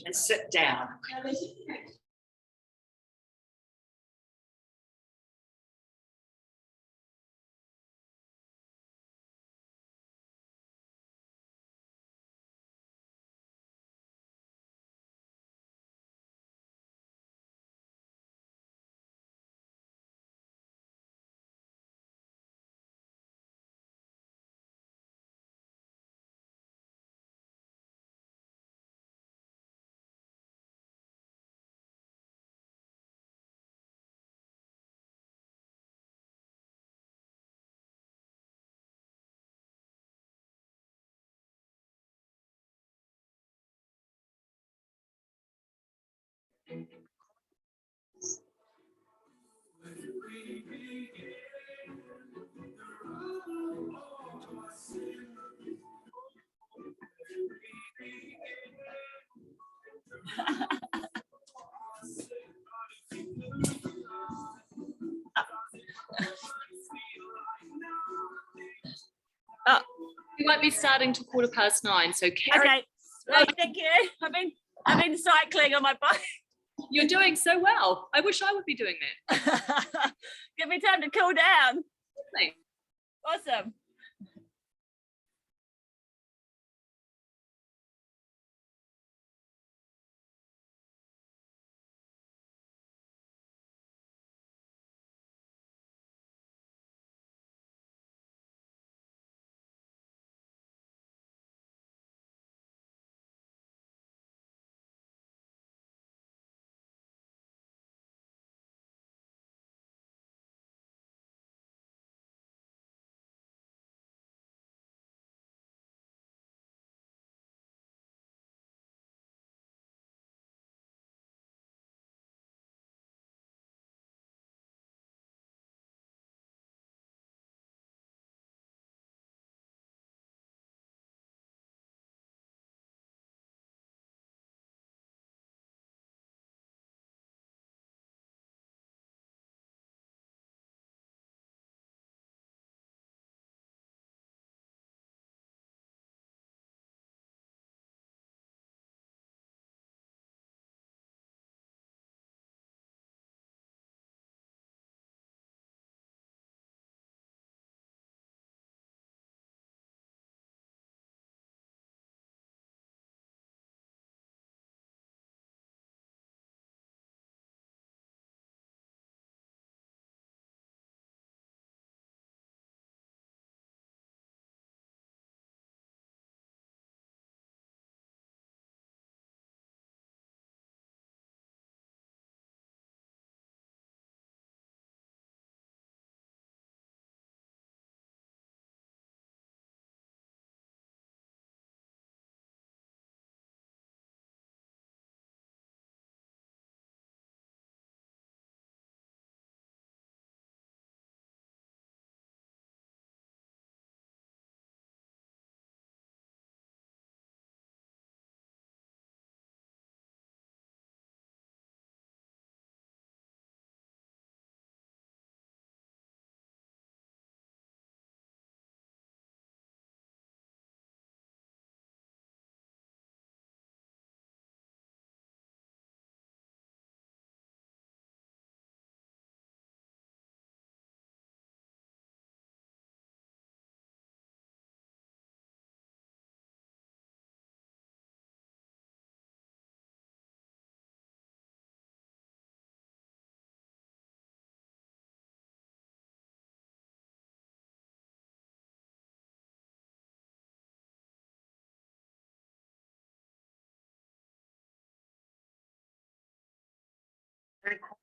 and sit down. Oh, we won't be starting till 9:15. So Karen, okay, right, thank you. I've been cycling on my bike. you're doing so well. I wish I would be doing that. Give me time to cool down. Thanks. Awesome. Very cool.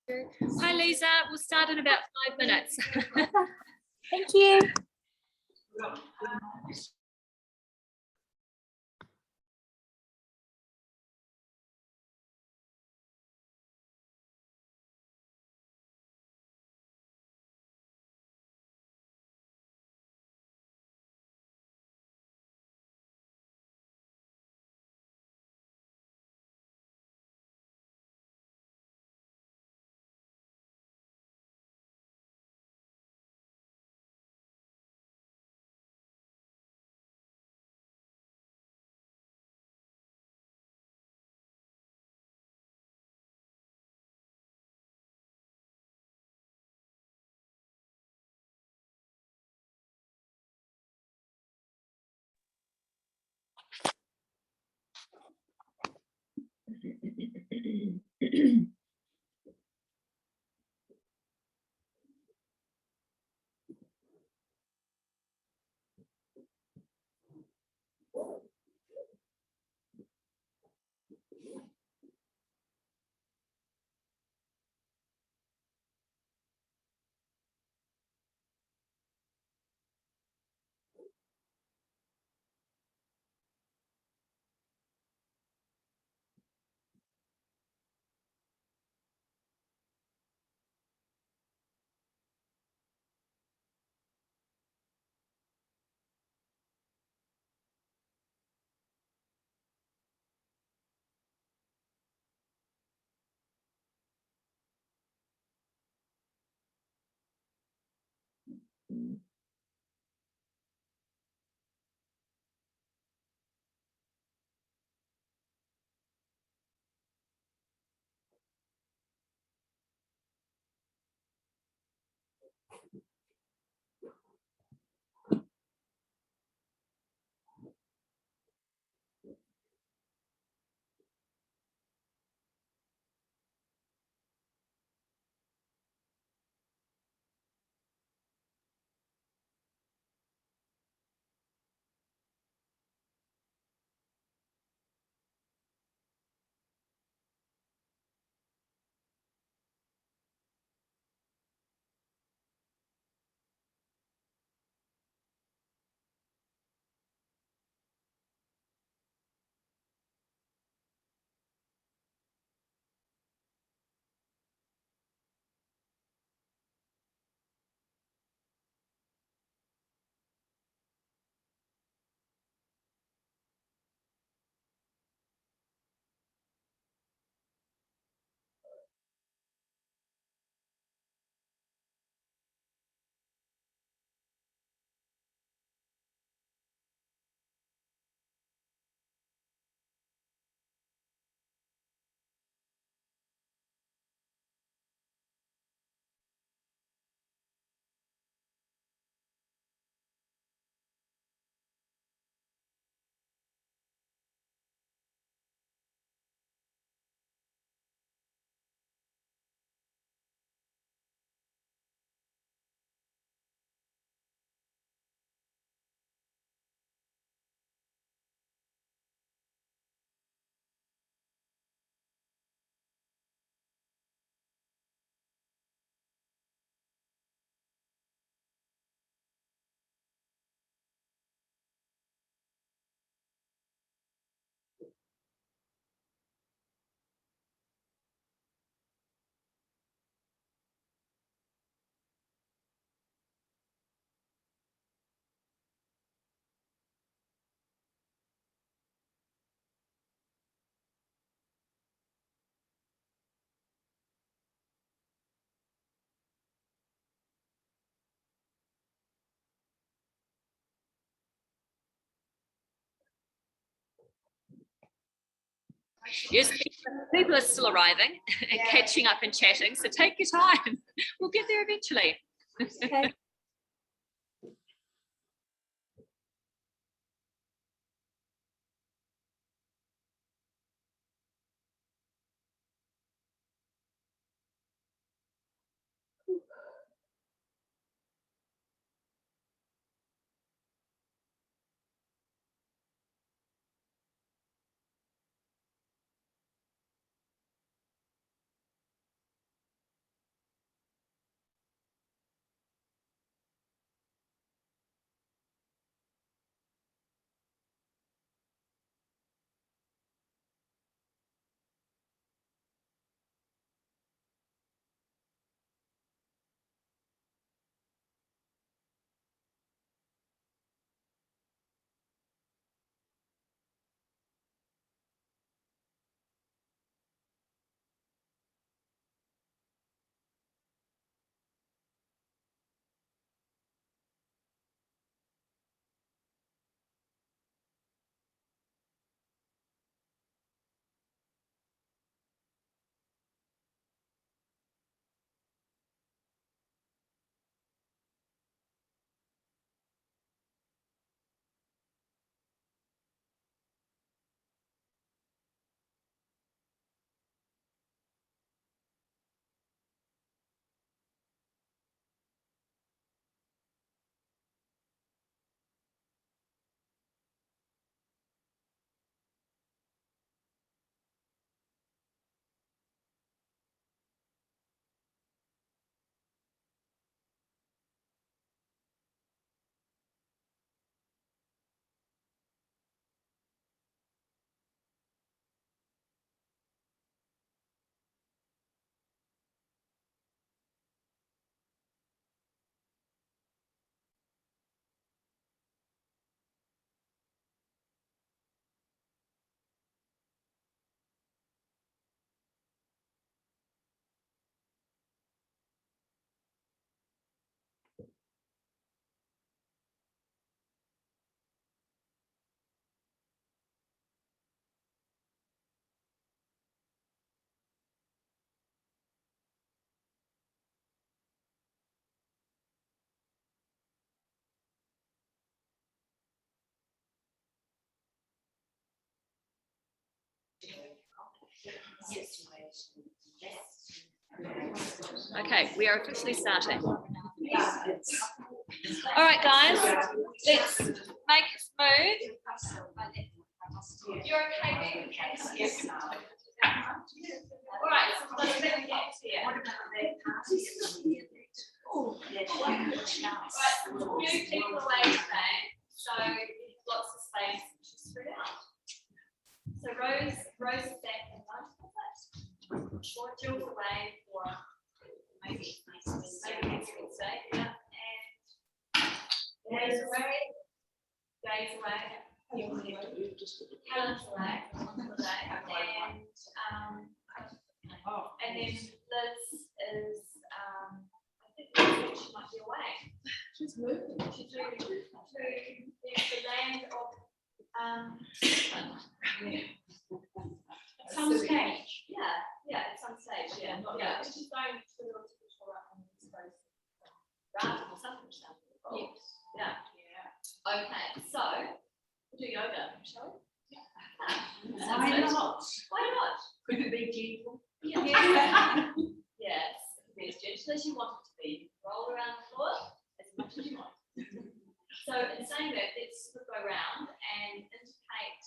Hi, Lisa. We'll start in about 5 minutes. Thank you. Yes, people are still arriving and catching up and chatting, so take your time. We'll get there eventually. Okay. Okay, we are officially starting. All right, guys, let's make a move. You're okay there? Yes. All right, so we've got a bit of gaps here. Right, few people away today, so lots of space to spread out. So Rose is back in lunch with us. Short Jill's away for maybe next Wednesday, yeah. And Days away. Helen's away on holiday, and then Liz is I think she might be away. She's moving. She's moving to the land of At some stage. Yeah, at some stage, yeah. She's going to the artificial right on the East Coast. Right, or something. Yes. Yeah. Okay, so we'll do yoga, shall we? Why not? Why not? Could it be gentle? Yeah. Yes, be as gentle as you want it to be. Roll around the floor as much as you want. So in saying that, let's go around and indicate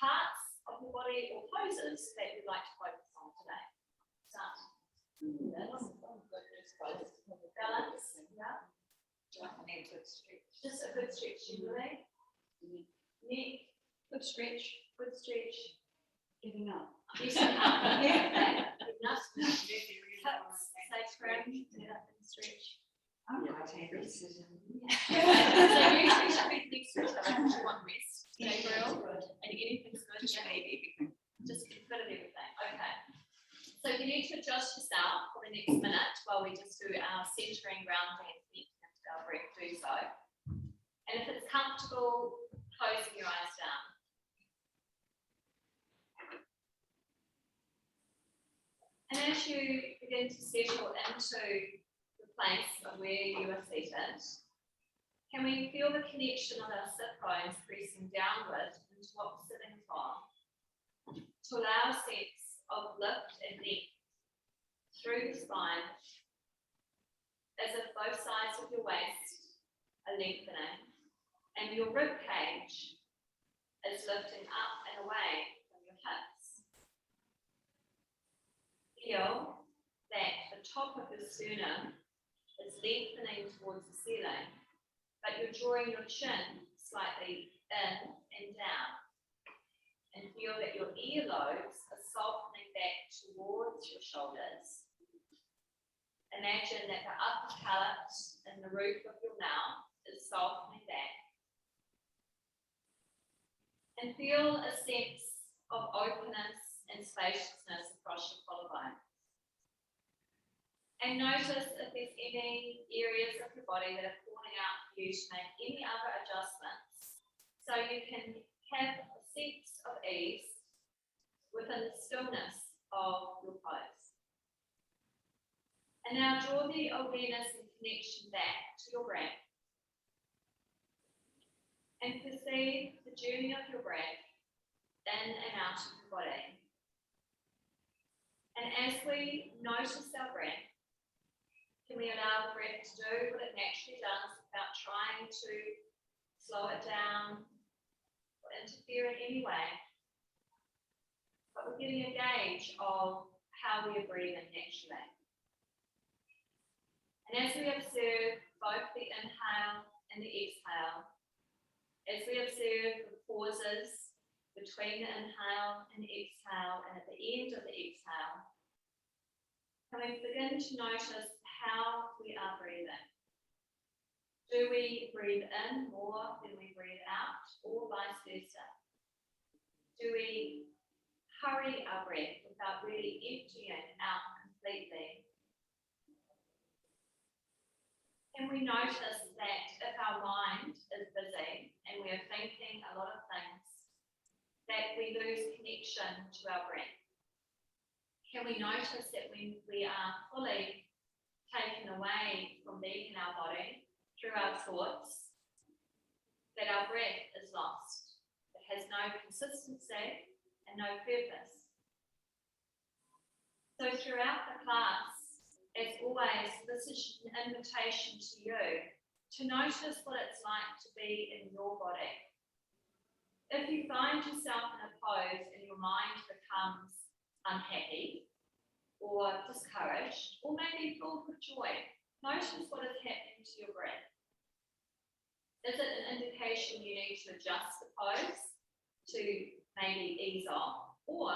parts of your body or poses that you'd like to focus on today. Start. Balance. Yeah. Just a good stretch in your leg. Neck. Good stretch. Good stretch. Giving up. Getting up. Yeah. Getting up. Hips. Sacrum. Get up and stretch. I'm right handed. So you should be big stretch because you want rest. Okay, Brill. And anything's good. Just maybe everything. Just a bit of everything. Okay. So you need to adjust yourself for the next minute while we just do our centering, grounding, and connecting into our breath. Do so. And if it's comfortable, closing your eyes down. And as you begin to settle into the place of where you are seated, can we feel the connection of our sit bones pressing downward into what we're sitting on to allow a sense of lift and length through the spine as if both sides of your waist are lengthening and your rib cage is lifting up and away from your hips. Feel that the top of your sternum is lengthening towards the ceiling, but you're drawing your chin slightly in and down. And feel that your earlobes are softening back towards your shoulders. Imagine that the upper palate and the roof of your mouth is softening back. And feel a sense of openness and spaciousness across your collarbone. And notice if there's any areas of your body that are calling out for you to make any other adjustments so you can have a sense of ease within the stillness of your pose. And now draw the awareness and connection back to your breath. And perceive the journey of your breath in and out of your body. And as we notice our breath, can we allow the breath to do what it naturally does without trying to slow it down or interfere in any way? But we're getting a gauge of how we are breathing naturally. And as we observe both the inhale and the exhale, as we observe the pauses between the inhale and the exhale, and at the end of the exhale, can we begin to notice how we are breathing? Do we breathe in more than we breathe out, or vice versa? Do we hurry our breath without really emptying it out completely? Can we notice that if our mind is busy and we are thinking a lot of things, that we lose connection to our breath? Can we notice that when we are fully taken away from being in our body through our thoughts, that our breath is lost? It has no consistency and no purpose. So throughout the class, as always, this is an invitation to you to notice what it's like to be in your body. If you find yourself in a pose and your mind becomes unhappy or discouraged, or maybe filled with joy, notice what is happening to your breath. Is it an indication you need to adjust the pose to maybe ease off? Or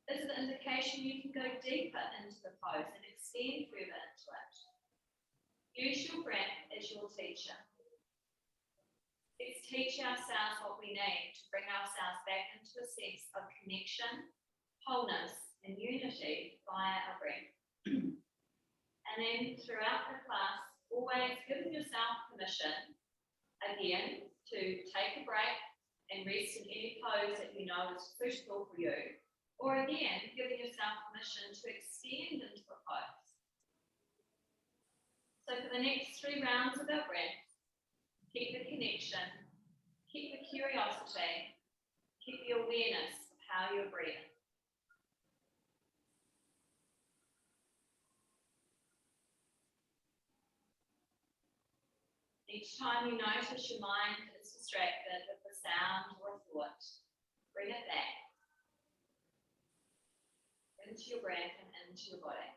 is it an indication you can go deeper into the pose and extend further into it? Use your breath as your teacher. Let's teach ourselves what we need to bring ourselves back into a sense of connection, wholeness, and unity via our breath. And then throughout the class, always giving yourself permission, again, to take a break and rest in any pose that you know is suitable for you, or again, giving yourself permission to extend into a pose. So for the next 3 rounds of our breath, keep the connection, keep the curiosity, keep the awareness of how you're breathing. Each time you notice your mind is distracted with a sound or a thought, bring it back into your breath and into your body.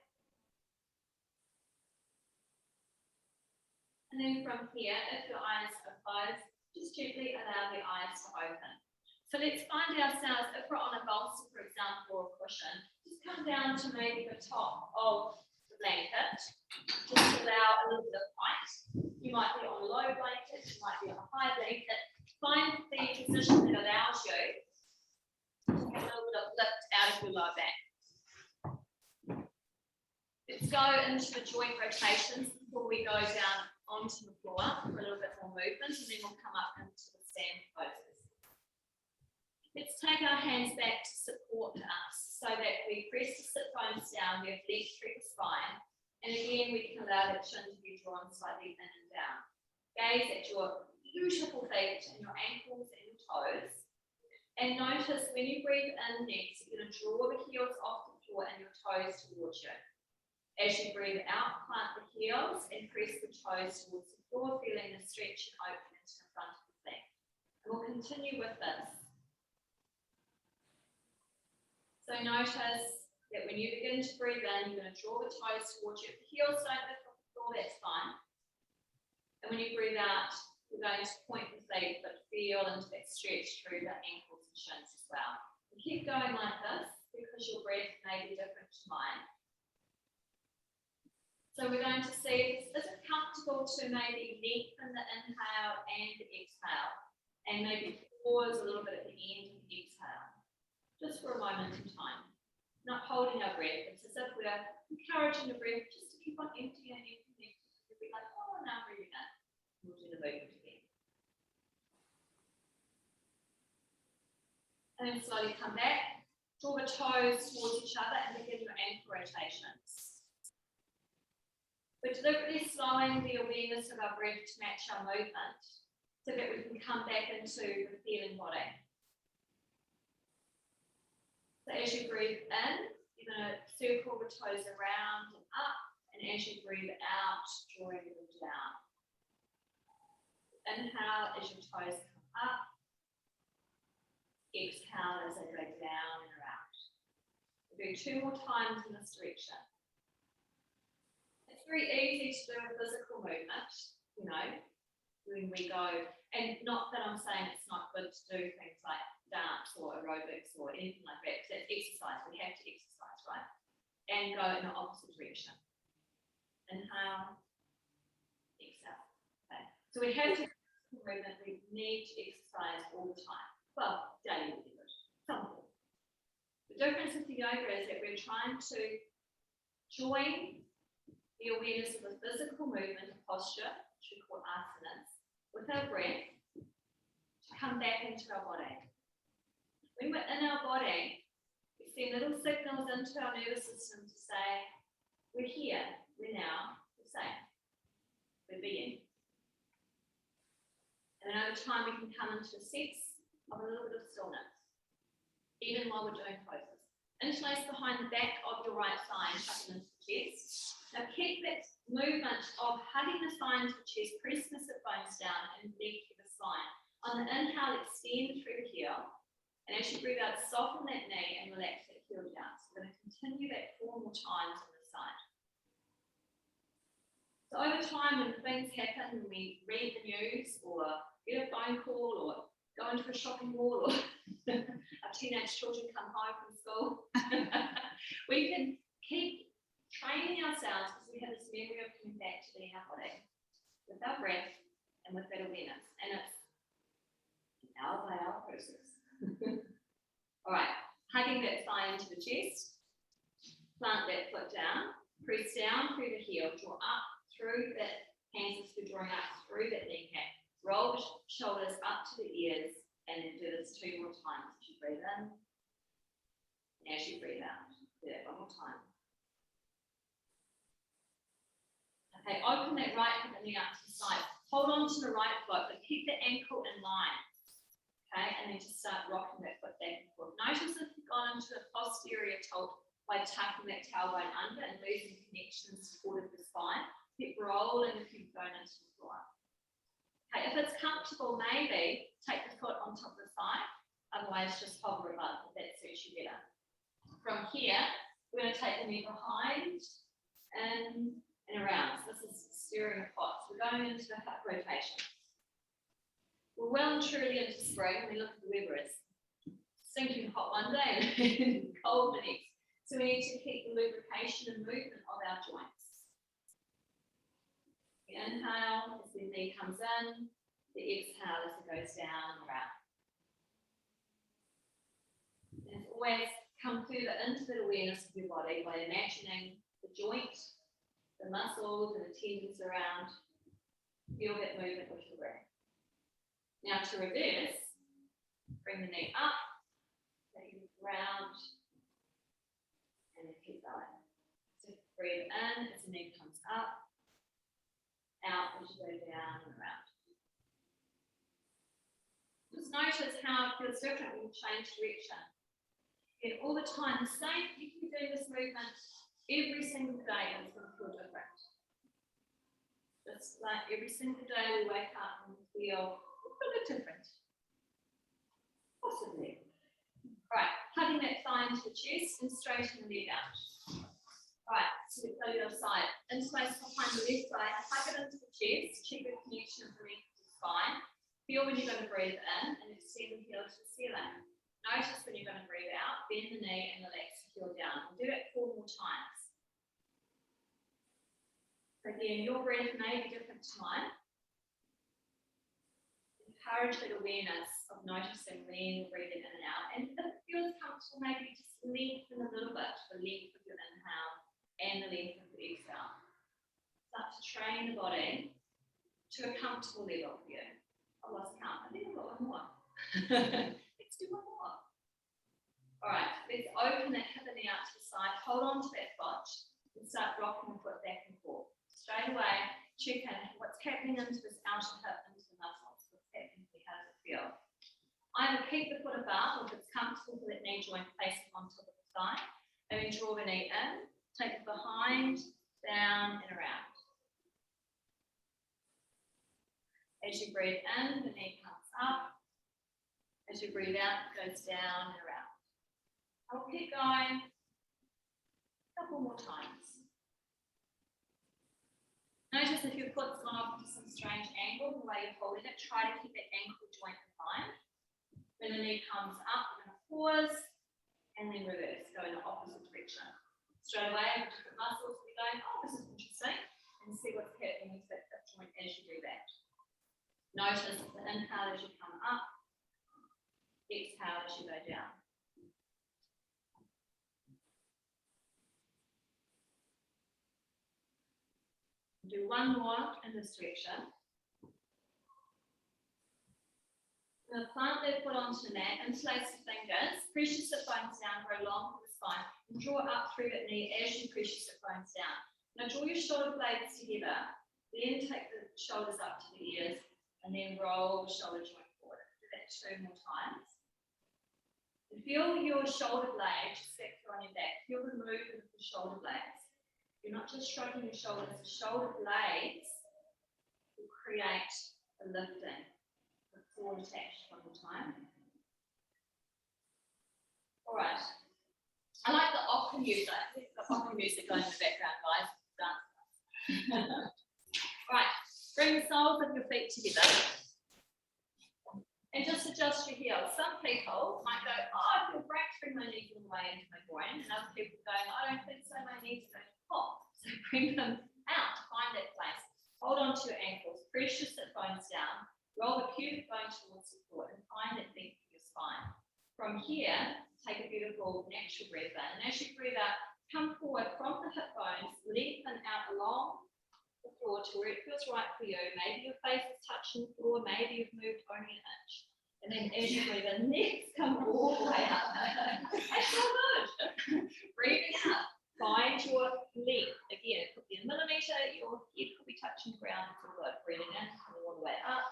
And then from here, if your eyes are closed, just gently allow the eyes to open. So let's find ourselves, if we're on a bolster, for example, or a cushion, just come down to maybe the top of the blanket. Just allow a little bit of height. You might be on a low blanket, you might be on a high blanket. Find the position that allows you to get a little bit of lift out of your lower back. Let's go into the joint rotations before we go down onto the floor for a little bit more movement, and then we'll come up into the stand poses. Let's take our hands back to support us so that we press the sit bones down, we have length through the spine, and again we can allow the chin to be drawn slightly in and down. Gaze at your beautiful feet and your ankles and your toes, and notice when you breathe in next, you're going to draw the heels off the floor and your toes towards you. As you breathe out, plant the heels and press the toes towards the floor, feeling the stretch and open into the front of the feet. And we'll continue with this. So notice that when you begin to breathe in, you're going to draw the toes towards you. If the heels don't lift off the floor, that's fine. And when you breathe out, you're going to point the feet, but feel into that stretch through the ankles and shins as well. And keep going like this, because your breath may be different to mine. So we're going to see, is it comfortable to maybe lengthen the inhale and the exhale, and maybe pause a little bit at the end of the exhale, just for a moment in time. Not holding our breath, it's as if we're encouraging the breath just to keep on emptying and emptying. We'll be like, oh, now breathing in. We'll do the movement again. And then slowly come back, draw the toes towards each other and begin your ankle rotations. We're deliberately slowing the awareness of our breath to match our movement so that we can come back into the feeling body. So as you breathe in, you're going to circle the toes around and up, and as you breathe out, drawing them down. Inhale as your toes come up. Exhale as they go down and out. We'll do 2 more times in this direction. It's very easy to do a physical movement, you know, when we go, and not that I'm saying it's not good to do things like dance or aerobics or anything like that, because that's exercise, we have to exercise, right? And go in the opposite direction. Inhale, exhale. Okay. So we have to do movement, we need to exercise all the time. Well, daily would be good, something. The difference with the yoga is that we're trying to join the awareness of the physical movement and posture, which we call asanas, with our breath to come back into our body. When we're in our body, we send little signals into our nervous system to say, we're here, we're now, we're safe, we're being. And then over time we can come into a sense of a little bit of stillness. even while we're doing poses. Interlace behind the back of your right thigh and tuck it into the chest. Now keep that movement of hugging the thigh into the chest, pressing the sit bones down and leg through the spine. On the inhale, extend through the heel. And as you breathe out, soften that knee and relax that heel down. So we're going to continue that 4 more times on this side. So over time, when things happen, when we read the news or get a phone call or go into a shopping mall or our teenage children come home from school, we can keep training ourselves because we have this memory of coming back to being our body with our breath and with that awareness. And it's an hour by hour process. All right, hugging that thigh into the chest, plant that foot down, press down through the heel, draw up through that hands as you're drawing up through that kneecap, roll the shoulders up to the ears, and then do this 2 more times as you breathe in and as you breathe out. Do that 1 more time. Okay, open that right hip and knee out to the side. Hold on to the right foot, but keep the ankle in line. Okay, and then just start rocking that foot back and forth. Notice if you've gone into a posterior tilt by tucking that tailbone under and losing connection and support of the spine. Keep rolling if you've gone into the floor. Okay, if it's comfortable, maybe take the foot on top of the thigh. Otherwise, just hover above if that suits you better. From here, we're going to take the knee behind and around. So this is stirring the pot. So we're going into the hip rotation. We're well and truly into spring. We look at the weather, it's stinking hot one day and cold the next. So we need to keep the lubrication and movement of our joints. We inhale as the knee comes in, the exhale as it goes down and around. And always come further into the awareness of your body by imagining the joint, the muscles and the tendons around. Feel that movement with your breath. Now to reverse, bring the knee up, take it round, and then keep going. So breathe in as the knee comes up, out as you go down and around. Just notice how it feels different when you change direction. And all the time, the same, you can be doing this movement every single day and it's going to feel different. Just like every single day we wake up and we feel a bit different. Possibly. Right, hugging that thigh into the chest and straighten the leg out. Right, so we go to the other side. Interlace behind the left side, hug it into the chest, check the connection underneath the spine. Feel when you're going to breathe in and extend the heel to the ceiling. Notice when you're going to breathe out, bend the knee and relax the heel down. We'll do it 4 more times. Again, your breath may be different to mine. Encourage that awareness of noticing when you're breathing in and out. And if it feels comfortable, maybe just lengthen a little bit the length of your inhale and the length of the exhale. Start to train the body to a comfortable level for you. I lost count. I think I've got 1 more. Let's do 1 more. All right, let's open that hip and knee out to the side. Hold on to that foot and start rocking the foot back and forth. Straight away, check in what's happening into this outer hip, into the muscles. What's happening here? How does it feel? Either keep the foot above, or if it's comfortable for that knee joint facing on top of the thigh, and then draw the knee in, take it behind, down, and around. As you breathe in, the knee comes up. As you breathe out, it goes down and around. I'll keep going a couple more times. Notice if your foot's gone off into some strange angle, the way you're holding it, try to keep that ankle joint in line. When the knee comes up, we're going to pause and then reverse, go in the opposite direction. Straight away, different muscles will be going, oh, this is interesting, and see what's happening with that joint as you do that. Notice the inhale as you come up, exhale as you go down. Do 1 more in this direction. Now plant that foot onto the mat, interlace the fingers, press your sit bones down, go long with the spine, and draw up through that knee as you press your sit bones down. Now draw your shoulder blades together, then take the shoulders up to the ears, and then roll the shoulder joint forward. Do that 2 more times. And feel your shoulder blades, sector on your back. Feel the movement of the shoulder blades. You're not just shrugging your shoulders, the shoulder blades will create a lifting. The forward attached one more time. All right. I like the opera music. I think the opera music going in the background, guys. Dance. Right. Bring the soles of your feet together. And just adjust your heels. Some people might go, oh, I feel great to bring my knees all the way into my groin. And other people going, I don't think so, my knees are going to pop. So bring them out to find that place. Hold on to your ankles, press your sit bones down, roll the pubic bone towards the floor and find that length of your spine. From here, take a beautiful natural breath in. And as you breathe out, come forward from the hip bones, lengthen out along the floor to where it feels right for you. Maybe your face is touching the floor, maybe you've moved only an inch. And then as you breathe in, next come all the way up. That's so good. Breathing out, find your length. Again, it could be a millimetre, your head could be touching the ground. It's all good. Breathing in, coming all the way up.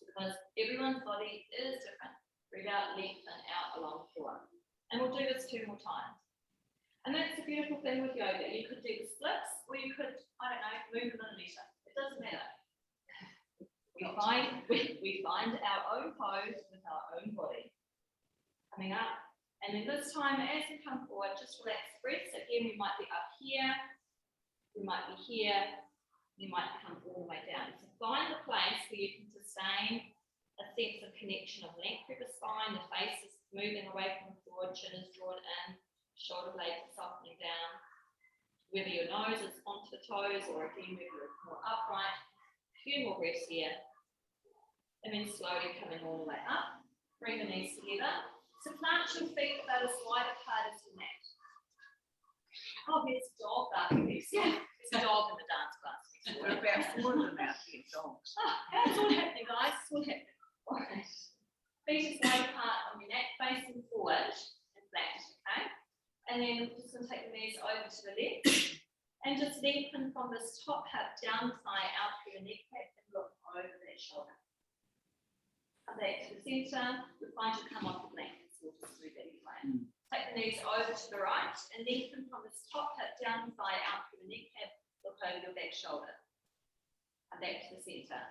Because everyone's body is different. Breathe out, lengthen out along the floor. And we'll do this 2 more times. And that's the beautiful thing with yoga. You could do the splits, or you could, I don't know, move a millimetre. It doesn't matter. We find our own pose with our own body. Coming up. And then this time, as we come forward, just relax the breath. So again, we might be up here. We might be here. You might come all the way down. So find the place where you can sustain a sense of connection of length through the spine. The face is moving away from the floor. Chin is drawn in. Shoulder blades are softening down. Whether your nose is onto the toes or again, whether it's more upright. A few more breaths here. And then slowly coming all the way up. Bring the knees together. So plant your feet about as wide apart as your mat. Oh, there's a dog barking next to you. There's a dog in the dance class. We're about 4 of them out here, dogs. Oh, it's all happening, guys. It's all happening. All right. Feet as wide apart on your neck, facing forward and flat, okay? And then we're just going to take the knees over to the left and just lengthen from this top hip down the thigh out through the neck cap and look over that shoulder. Come back to the centre. You'll find you come off the blankets. We'll just move that anyway. Take the knees over to the right and lengthen from this top hip down the thigh out through the neck cap. Look over your back shoulder. Come back to the centre.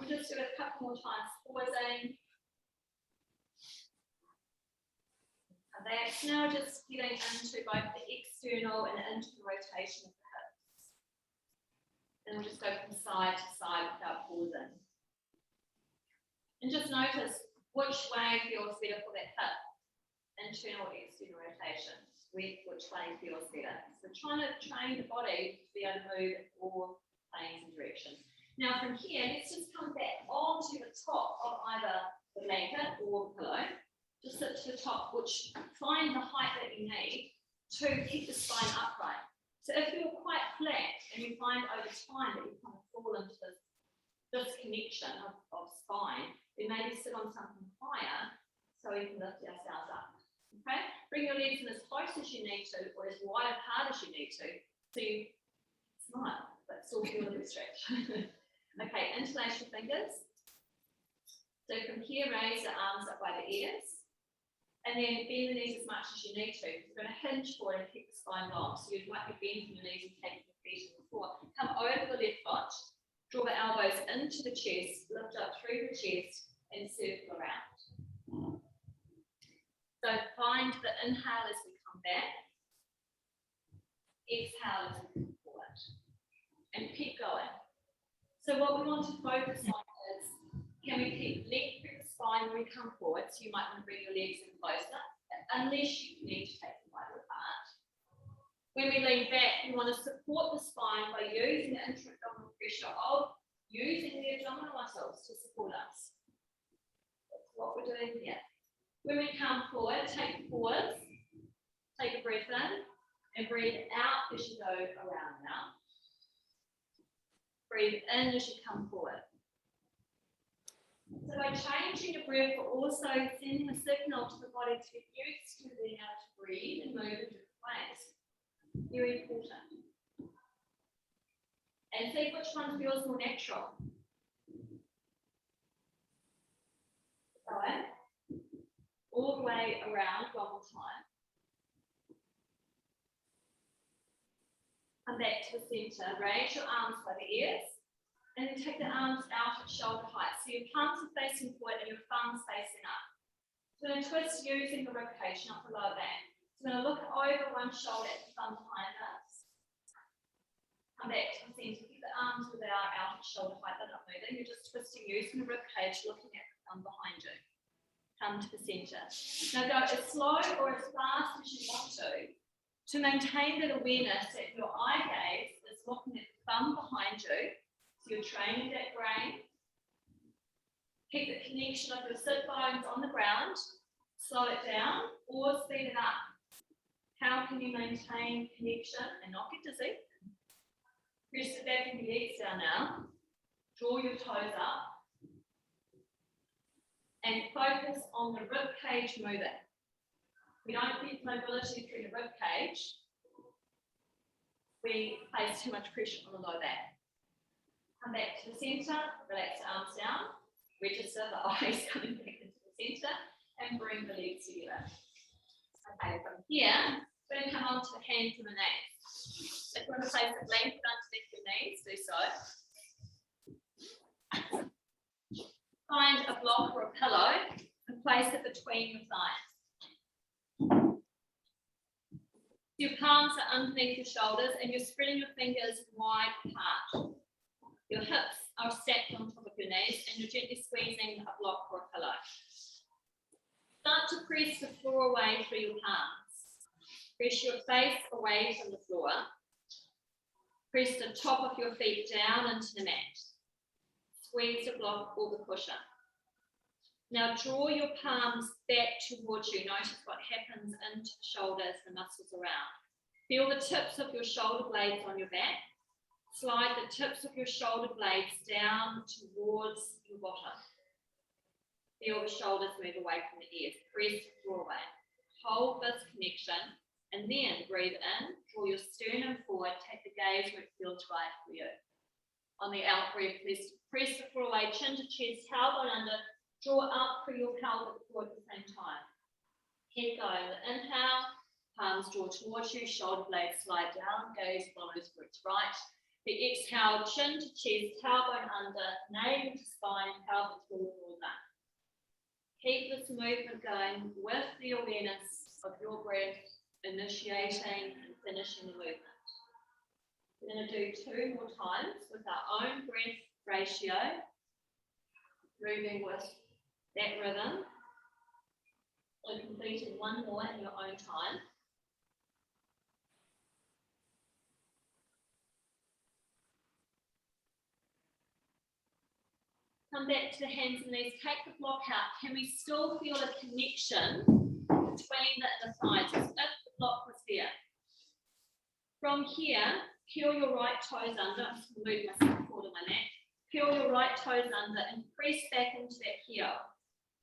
We'll just do it a couple more times. Pausing. And that's now just getting into both the external and into the rotation of the hips. And we'll just go from side to side without pausing. And just notice which way feels better for that hip. Internal or external rotation. Which way feels better. So trying to train the body to be able to move in all planes and directions. Now from here, let's just come back onto the top of either the blanket or the pillow. Just sit to the top, which find the height that you need to keep the spine upright. So if you're quite flat and you find over time that you kind of fall into this disconnection of spine, then maybe sit on something higher so we can lift ourselves up. Okay? Bring your legs in as close as you need to, or as wide apart as you need to, so you smile, but still feel a bit stretch. Okay, interlace your fingers. So from here, raise the arms up by the ears. And then bend the knees as much as you need to. You're going to hinge forward and keep the spine long. So you might be bending your knees and taking your feet on the floor. Come over the left foot. Draw the elbows into the chest. Lift up through the chest and circle around. So find the inhale as we come back. Exhale as we come forward. And keep going. So what we want to focus on is, can we keep length through the spine when we come forward? So you might want to bring your legs in closer, unless you need to take them right apart. When we lean back, we want to support the spine by using the intra-abdominal pressure of using the abdominal muscles to support us. That's what we're doing here. When we come forward, take pause, take a breath in, and breathe out as you go around now. Breathe in as you come forward. So by changing your breath, we're also sending a signal to the body to get used to being able to breathe and move in different ways. Very important. And see which one feels more natural. all the way around one more time. Come back to the center, raise your arms by the ears, and then take the arms out at shoulder height. So your palms are facing forward and your thumbs facing up. So we're going to twist using the rib cage, not the lower back. So we're going to look over one shoulder at the thumb behind us. Come back to the center, keep the arms without out at shoulder height, they're not moving. You're just twisting using the rib cage, looking at the thumb behind you. Come to the center. Now go as slow or as fast as you want to maintain that awareness that your eye gaze is looking at the thumb behind you. So you're training that brain. Keep the connection of your sit bones on the ground. Slow it down or speed it up. How can you maintain connection and not get dizzy? Press the back of your legs down now. Draw your toes up. And focus on the rib cage moving. We don't get mobility through the rib cage. We place too much pressure on the low back. Come back to the center, relax the arms down, register the eyes coming back into the center, and bring the legs together. Okay, from here, we're going to come on to the hands and the knees. If you want to place a blanket underneath your knees, do so. Find a block or a pillow and place it between your thighs. Your palms are underneath your shoulders and you're spreading your fingers wide apart. Your hips are stacked on top of your knees and you're gently squeezing a block or a pillow. Start to press the floor away through your palms. Press your face away from the floor. Press the top of your feet down into the mat. Squeeze the block or the cushion. Now draw your palms back towards you. Notice what happens into the shoulders, the muscles around. Feel the tips of your shoulder blades on your back. Slide the tips of your shoulder blades down towards your bottom. Feel the shoulders move away from the ears. Press the floor away. Hold this connection and then breathe in. Draw your sternum forward. Take the gaze where it feels right for you. On the out breath, press the floor away. Chin to chest, tailbone under. Draw up through your pelvic floor at the same time. Keep going. The inhale, palms draw towards you, shoulder blades slide down, gaze follows where it's right. The exhale, chin to chest, tailbone under, navel to spine, pelvic floor down. Keep this movement going with the awareness of your breath, initiating and finishing the movement. We're going to do 2 more times with our own breath ratio, moving with that rhythm. So completing 1 more in your own time. Come back to the hands and knees, take the block out. Can we still feel a connection between the inner thighs as if the block was there? From here, peel your right toes under. I'm just going to move myself forward on my mat. Peel your right toes under and press back into that heel.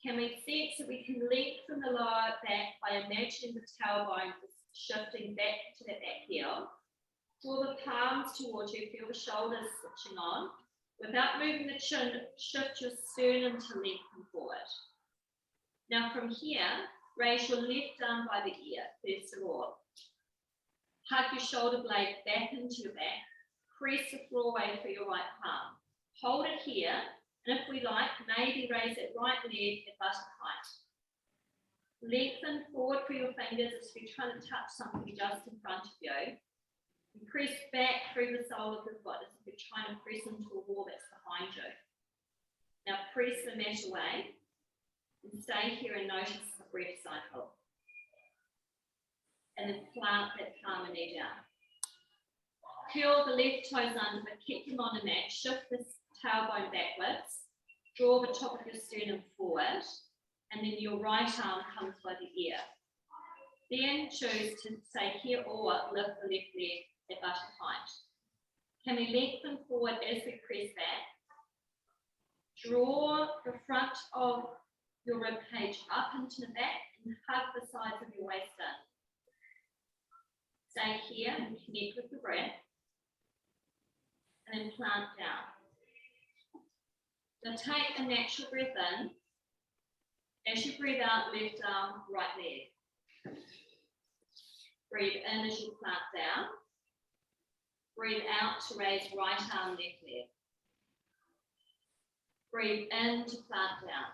Can we sense that we can lengthen the lower back by imagining the tailbone shifting back to that back heel? Draw the palms towards you, feel the shoulders switching on. Without moving the chin, shift your sternum to lengthen forward. Now from here, raise your left arm by the ear, first of all. Hug your shoulder blade back into your back. Press the floor away for your right palm. Hold it here, and if we like, maybe raise that right leg at buttock height. Lengthen forward for your fingers as if you're trying to touch something just in front of you. And press back through the sole of your foot as if you're trying to press into a wall that's behind you. Now press the mat away and stay here and notice the breath cycle. And then plant that palm and knee down. Curl the left toes under, but keep them on the mat. Shift the tailbone backwards. Draw the top of your sternum forward, and then your right arm comes by the ear. Then choose to stay here or lift the left leg at buttock height. Can we lengthen forward as we press back? Draw the front of your rib cage up into the back and hug the sides of your waist in. Stay here and connect with the breath. And then plant down. Now take a natural breath in As you breathe out, left arm, right leg. Breathe in as you plant down. Breathe out to raise right arm, left leg. Breathe in to plant down.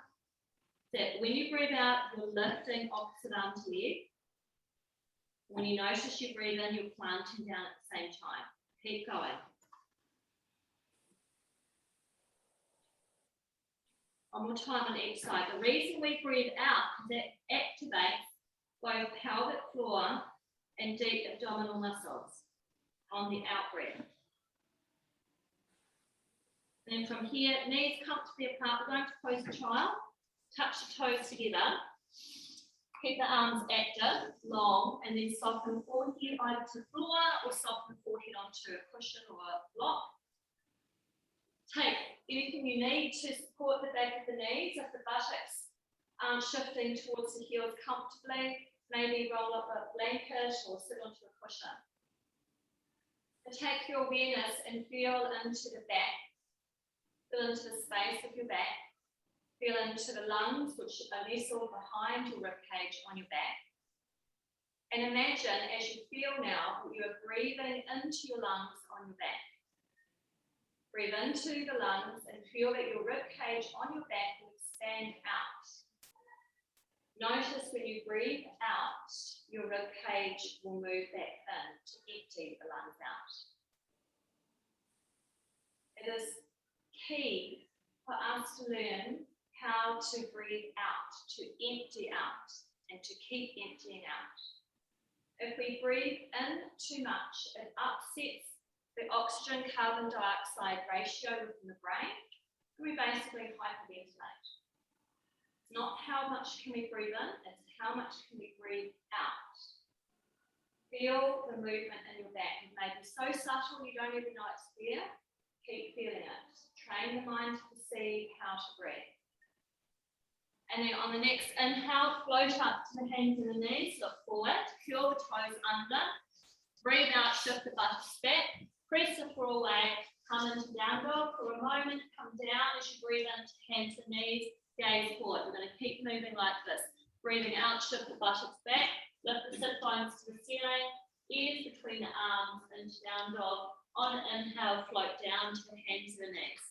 So when you breathe out, you're lifting opposite arm to leg. When you notice you breathe in, you're planting down at the same time. Keep going. One more time on each side. The reason we breathe out is that activates both pelvic floor and deep abdominal muscles on the out breath. And then from here, knees comfortably apart. We're going to pose a child. Touch the toes together. Keep the arms active, long, and then soften forehead either to the floor or soften forehead onto a cushion or a block. Take anything you need to support the back of the knees. If the buttocks aren't shifting towards the heels comfortably, maybe roll up a blanket or sit onto a cushion. And take your awareness and feel into the back, feel into the space of your back, feel into the lungs, which are nestled behind your ribcage on your back. And imagine as you feel now that you are breathing into your lungs on your back. Breathe into the lungs and feel that your ribcage on your back will expand out. Notice when you breathe out, your ribcage will move back in to empty the lungs out. It is key for us to learn how to breathe out, to empty out, and to keep emptying out. If we breathe in too much, it upsets the oxygen carbon dioxide ratio within the brain, and we basically hyperventilate. It's not how much can we breathe in, it's how much can we breathe out. Feel the movement in your back. It may be so subtle you don't even know it's there. Keep feeling it. Train the mind to perceive how to breathe. And then on the next inhale, float up to the hands and the knees, look forward, curl the toes under, breathe out, shift the buttocks back, press the floor away, come into down dog for a moment, come down as you breathe into hands and knees, gaze forward. We're going to keep moving like this. Breathing out, shift the buttocks back, lift the sit bones to the ceiling, ears between the arms into down dog. On inhale, float down to the hands and the knees.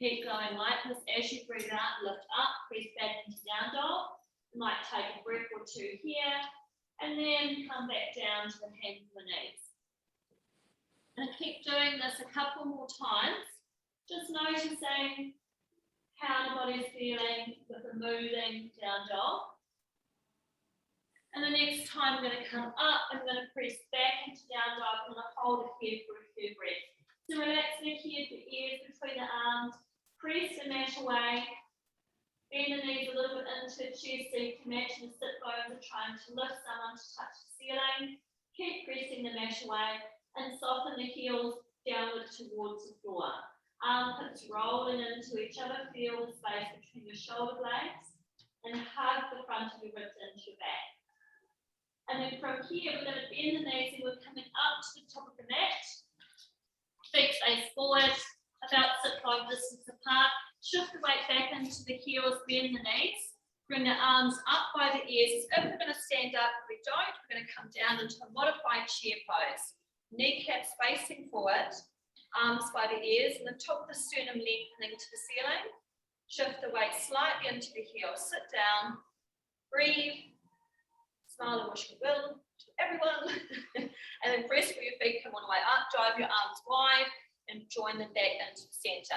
Keep going like this. As you breathe out, lift up, press back into down dog. You might take a breath or two here, and then come back down to the hands and the knees. And keep doing this a couple more times, just noticing how the body's feeling with the moving down dog. And the next time we're going to come up and we're going to press back into down dog. I'm going to hold it here for a few breaths. So relax the head, the ears between the arms, press the mat away, bend the knees a little bit into the chest so you can imagine the sit bones are trying to lift someone to touch the ceiling. Keep pressing the mat away and soften the heels downward towards the floor. Armpits rolling into each other, feel the space between your shoulder blades and hug the front of your ribs into your back. And then from here, we're going to bend the knees and we're coming up to the top of the mat. Feet face forward, about sit bone distance apart. Shift the weight back into the heels, bend the knees. Bring the arms up by the ears. As if we're going to stand up. If we don't, we're going to come down into a modified chair pose. Kneecaps facing forward, arms by the ears, and the top of the sternum lengthening to the ceiling. Shift the weight slightly into the heels. Sit down, breathe. Smile and wish goodwill to everyone. And then press where your feet come all the way up, drive your arms wide and join them back into the center.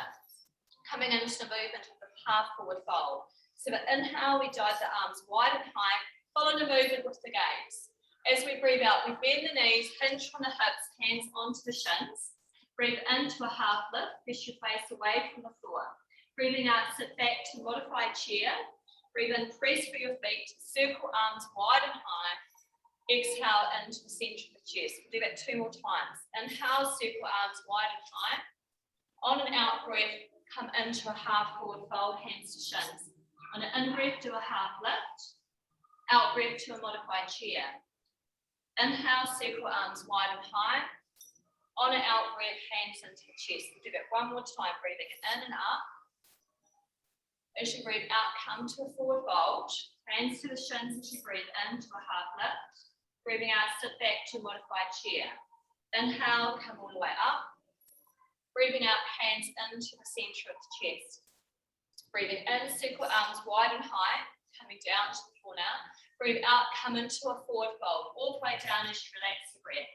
Coming into the movement of the half forward fold. So the inhale, we dive the arms wide and high, follow the movement with the gaze. As we breathe out, we bend the knees, hinge from the hips, hands onto the shins. Breathe into a half lift, press your face away from the floor. Breathing out, sit back to modified chair. Breathe in, press for your feet, circle arms wide and high. Exhale into the center of the chest. We'll do that 2 more times. Inhale, circle arms wide and high. On an out breath, come into a half forward fold, hands to shins. On an in breath, do a half lift. Out breath to a modified chair. Inhale, circle arms wide and high. On an out breath, hands into the chest. We'll do that 1 more time, breathing in and up. As you breathe out, come to a forward fold. Hands to the shins as you breathe in to a half lift. Breathing out, sit back to modified chair. Inhale, come all the way up. Breathing out, hands into the center of the chest. Breathing in, circle arms wide and high, coming down to the floor now. Breathe out, come into a forward fold, all the way down as you relax the breath.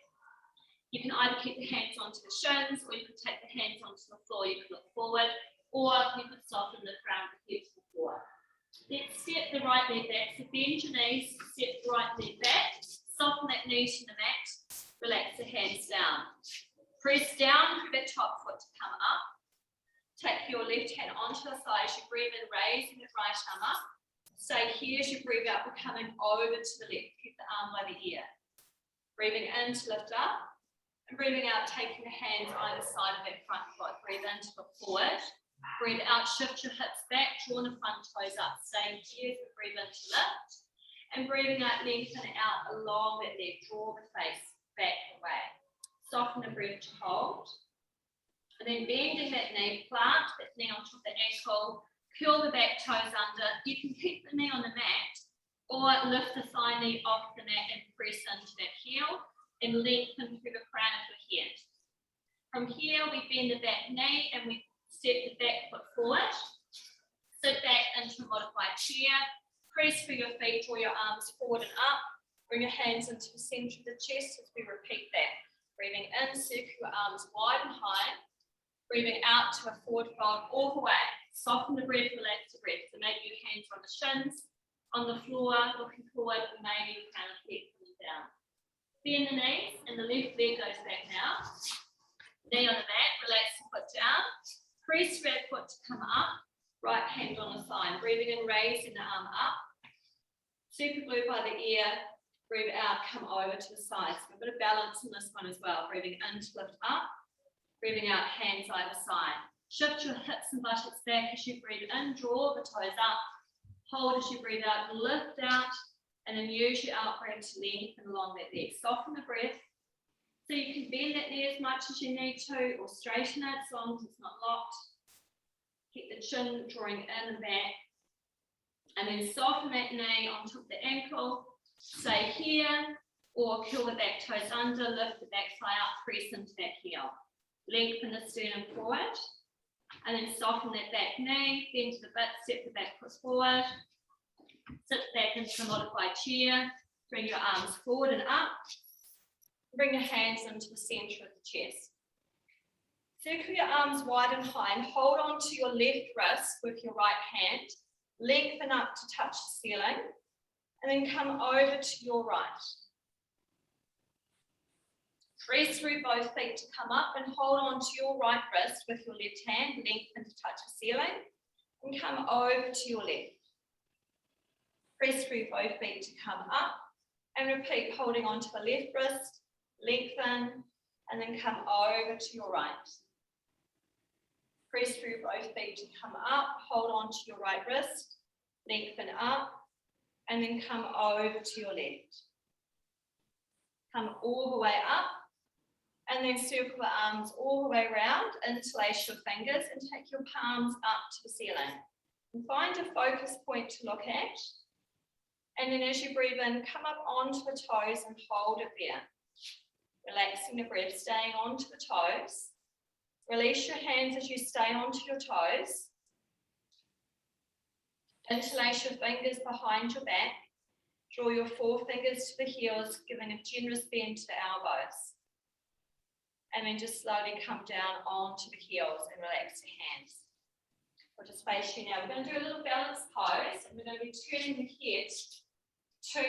You can either keep the hands onto the shins, or you can take the hands onto the floor. You can look forward, or you can soften the crown of the head to the floor. Let's step the right leg back. So bend your knees, step the right leg back, soften that knee to the mat, relax the hands down. Press down through the top foot to come up. Take your left hand onto the side as you breathe in, raising the right arm up. Stay here as you breathe out, we're coming over to the left. Keep the arm by the ear. Breathing in to lift up. And breathing out, taking the hands either side of that front foot. Breathe in to look forward. Breathe out, shift your hips back, draw the front toes up. Staying here as we breathe in to lift. And breathing out, lengthen it out along that leg. Draw the face back away. Soften the breath to hold. And then bending that knee, plant that knee on top of the ankle, curl the back toes under. You can keep the knee on the mat or lift the thigh knee off the mat and press into that heel and lengthen through the crown of your head. From here, we bend the back knee and we step the back foot forward. Sit back into a modified chair. Press through your feet, draw your arms forward and up. Bring your hands into the center of the chest as we repeat that. Breathing in, circle your arms wide and high. Breathing out to a forward fold all the way. Soften the breath, relax the breath. So maybe your hands on the shins, on the floor, looking forward, and maybe your crown of the head coming down. Bend the knees, and the left leg goes back now. Knee on the mat, relax the foot down. Press that foot to come up. Right hand on the side. Breathing in, raising the arm up. Super glue by the ear. Breathe out, come over to the sides. A bit of balance in this one as well. Breathing in to lift up. Breathing out, hands either side. Shift your hips and buttocks back as you breathe in. Draw the toes up. Hold as you breathe out. Lift out. And then use your out breath to lengthen along that leg. Soften the breath. So you can bend that knee as much as you need to, or straighten it as long as it's not locked. Keep the chin drawing in and back. And then soften that knee on top of the ankle. Stay here, or curl the back toes under, lift the back thigh up, press into that heel. Lengthen the sternum forward, and then soften that back knee, bend to the bit, step the back foot forward, sit back into a modified chair, bring your arms forward and up, bring your hands into the center of the chest. Circle your arms wide and high and hold on to your left wrist with your right hand, lengthen up to touch the ceiling, and then come over to your right. Press through both feet to come up and hold on to your right wrist with your left hand, lengthen to touch the ceiling, and come over to your left. Press through both feet to come up, and repeat, holding on to the left wrist, lengthen, and then come over to your right. Press through both feet to come up, hold on to your right wrist, lengthen up, and then come over to your left. Come all the way up, and then circle the arms all the way around, interlace your fingers, and take your palms up to the ceiling. And find a focus point to look at. And then as you breathe in, come up onto the toes and hold it there. Relaxing the breath, staying onto the toes. Release your hands as you stay onto your toes. Interlace your fingers behind your back. Draw your forefingers to the heels, giving a generous bend to the elbows. And then just slowly come down onto the heels and relax your hands. We'll just face you now. We're going to do a little balance pose, and we're going to be turning the head to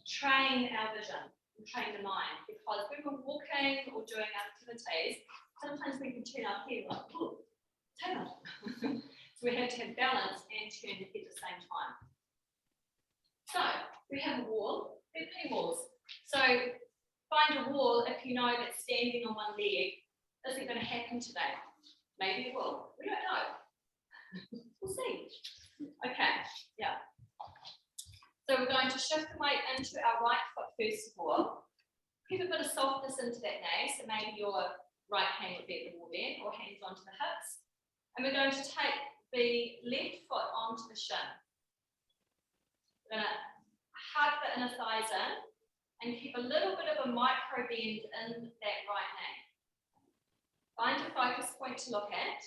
train our vision and train the mind. Because when we're walking or doing activities, sometimes we can turn our head like, oh, turn. So we have to have balance and turn the head at the same time. So we have a wall. There are many walls. So find a wall if you know that standing on one leg isn't going to happen today. Maybe it will. We don't know. We'll see. Okay, yeah. So we're going to shift the weight into our right foot first of all. Give a bit of softness into that knee. So maybe your right hand would be at the wall there, or hands onto the hips. And we're going to take the left foot onto the shin. We're going to hug the inner thighs in and keep a little bit of a micro bend in that right knee. Find a focus point to look at,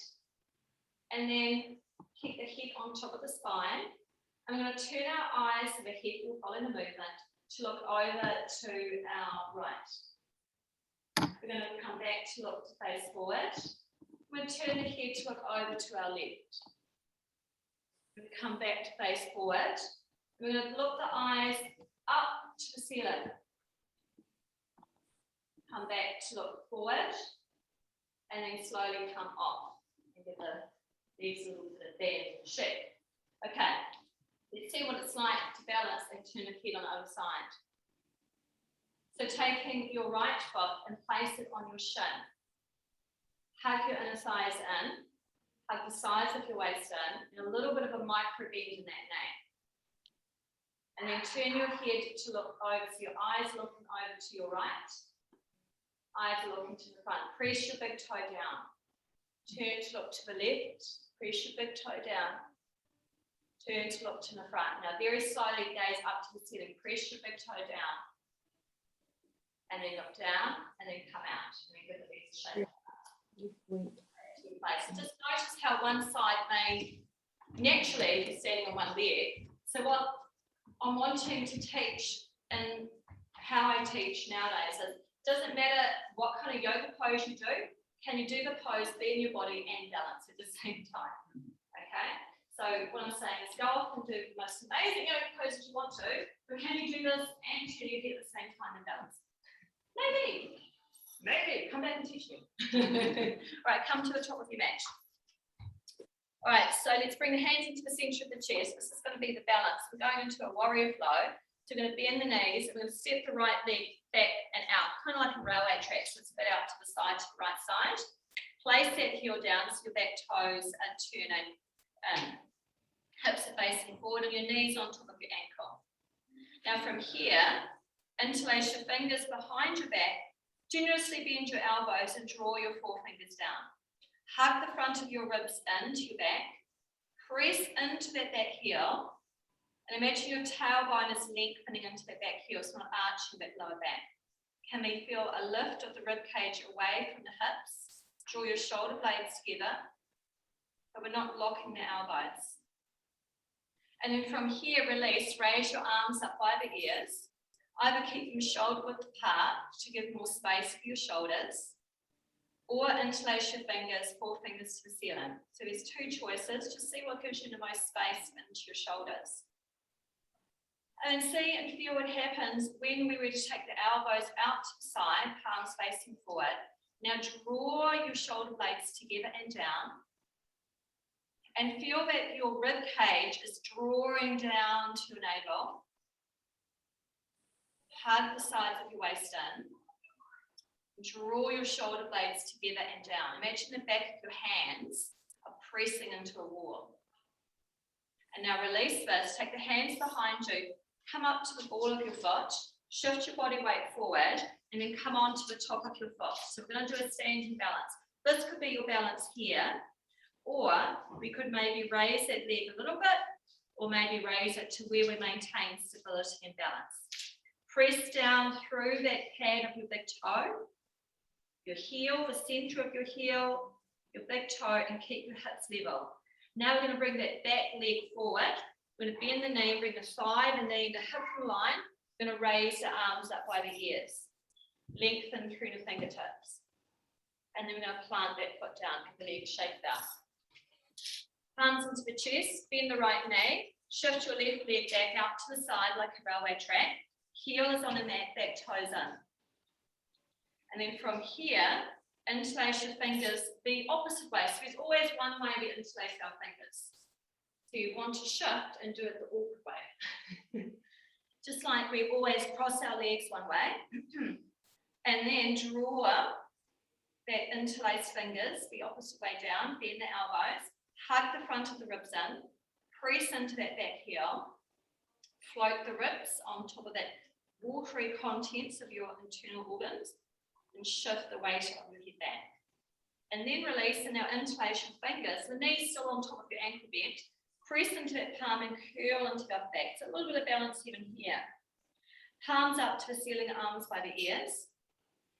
and then keep the head on top of the spine. I'm going to turn our eyes, so the head will follow the movement, to look over to our right. We're going to come back to look to face forward. We're going to turn the head to look over to our left. We're going to come back to face forward. We're going to look the eyes up to the ceiling. Come back to look forward, and then slowly come off and get the legs a little bit bend and shake. Okay, let's see what it's like to balance and turn the head on the other side. So taking your right foot and place it on your shin. Hug your inner thighs in, hug the sides of your waist in, and a little bit of a micro bend in that knee. And then turn your head to look over, so your eyes looking over to your right. Eyes are looking to the front. Press your big toe down. Turn to look to the left. Press your big toe down. Turn to look to the front. Now very slowly gaze up to the ceiling. Press your big toe down. And then look down and then come out. And then give the legs a shake. Just notice how one side may naturally be standing on one leg. So what I'm wanting to teach and how I teach nowadays is doesn't matter what kind of yoga pose you do, can you do the pose, be in your body and balance at the same time? Okay, so what I'm saying is go off and do the most amazing yoga poses you want to, but can you do this and turn your head at the same time and balance? Maybe, come back and teach me. All right, come to the top of your mat. All right, so let's bring the hands into the center of the chest. This is going to be the balance. We're going into a warrior flow. So we're going to bend the knees, we're going to step the right leg back and out, kind of like a railway track, so it's a bit out to the side, to the right side. Place that heel down, so your back toes are turning in. Hips are facing forward and your knees on top of your ankle. Now from here, interlace your fingers behind your back, generously bend your elbows and draw your forefingers down. Hug the front of your ribs into your back, press into that back heel, and imagine your tailbone is lengthening into that back heel, so not arching that lower back. Can we feel a lift of the rib cage away from the hips? Draw your shoulder blades together, but we're not locking the elbows. And then from here, release, raise your arms up by the ears. Either keep them shoulder width apart to give more space for your shoulders, or interlace your fingers, forefingers to the ceiling. So there's two choices. Just see what gives you the most space into your shoulders. And see and feel what happens when we were to take the elbows out to the side, palms facing forward. Now draw your shoulder blades together and down. And feel that your rib cage is drawing down to your navel. Hug the sides of your waist in. Draw your shoulder blades together and down. Imagine the back of your hands are pressing into a wall. And now release this. Take the hands behind you. Come up to the ball of your foot, shift your body weight forward, and then come on to the top of your foot. So we're going to do a standing balance. This could be your balance here, or we could maybe raise that leg a little bit, or maybe raise it to where we maintain stability and balance. Press down through that pad of your big toe, your heel, the center of your heel, your big toe, and keep your hips level. Now we're going to bring that back leg forward. We're going to bend the knee, bring the thigh, the knee, the hip in line. We're going to raise the arms up by the ears. Lengthen through the fingertips. And then we're going to plant that foot down, give the leg shake down. Palms into the chest, bend the right knee, shift your left leg back out to the side like a railway track. Heel is on the mat, back toes in. And then from here, interlace your fingers the opposite way. So there's always one way we interlace our fingers. So you want to shift and do it the awkward way. Just like we always cross our legs one way. And then draw that interlaced fingers the opposite way down, bend the elbows, hug the front of the ribs in, press into that back heel, float the ribs on top of that watery contents of your internal organs, and shift the weight of your head back. And then release in our interlation fingers, the knees still on top of your ankle bent. Press into that palm and curl into our back. So a little bit of balance even here. Palms up to the ceiling, arms by the ears.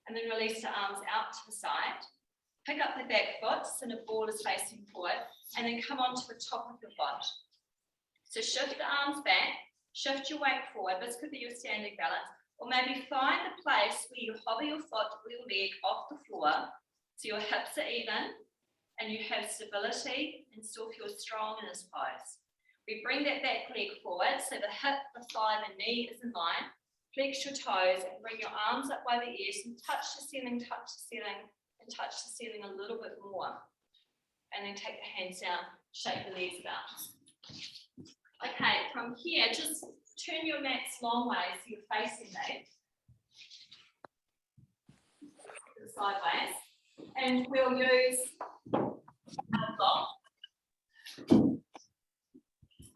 And then release the arms out to the side. Pick up the back foot so the ball is facing forward. And then come onto the top of your foot. So shift the arms back. Shift your weight forward. This could be your standing balance. Or maybe find a place where you hover your foot or your leg off the floor. So your hips are even. And you have stability and still feel strong in this pose. We bring that back leg forward so the hip, the thigh, the knee is in line. Flex your toes and bring your arms up by the ears and touch the ceiling, and touch the ceiling a little bit more. And then take the hands down, shake the legs about. Okay, from here, just turn your mats long way so you're facing me. Sideways. And we'll use our block. Okay,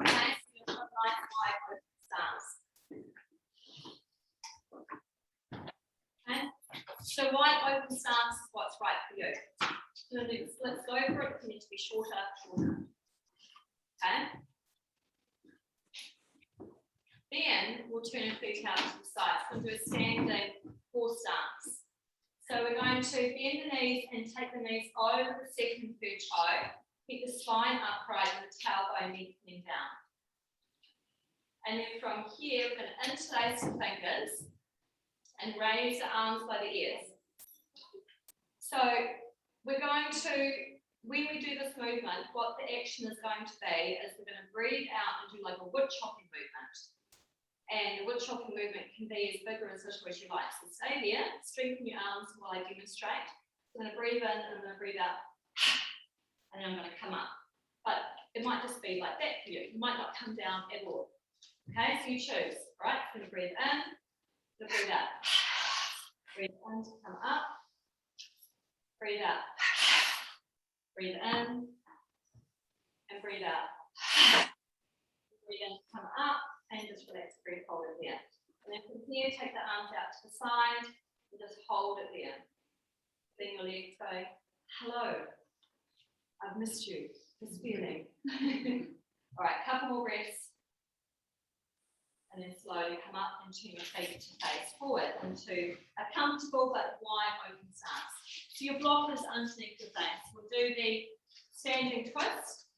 so you've got a nice wide open stance. Okay, so wide open stance is what's right for you. So let's go for it. It needs to be shorter. Okay. Then we'll turn our feet out to the side. So we'll do a standing horse stance. So we're going to bend the knees and take the knees over the second third toe. Keep the spine upright and the tailbone lengthening down. And then from here, we're going to interlace the fingers and raise the arms by the ears. So we're going to, when we do this movement, what the action is going to be is we're going to breathe out and do like a wood chopping movement. And the wood chopping movement can be as big or as little as you like. So stay there, strengthen your arms while I demonstrate. I'm going to breathe in and I'm going to breathe out. And then I'm going to come up. But it might just be like that for you. You might not come down at all. Okay, so you choose, right? I'm going to breathe in, to breathe out. Breathe in to come up. Breathe out. Breathe in. And breathe out. Breathe in to come up. And just relax the breath, hold it there. And then from here, take the arms out to the side and just hold it there. Then your legs go, hello, I've missed you, this feeling. All right, couple more breaths. And then slowly come up and turn your feet to face forward into a comfortable but wide open stance. So your block is underneath your face. We'll do the standing twist.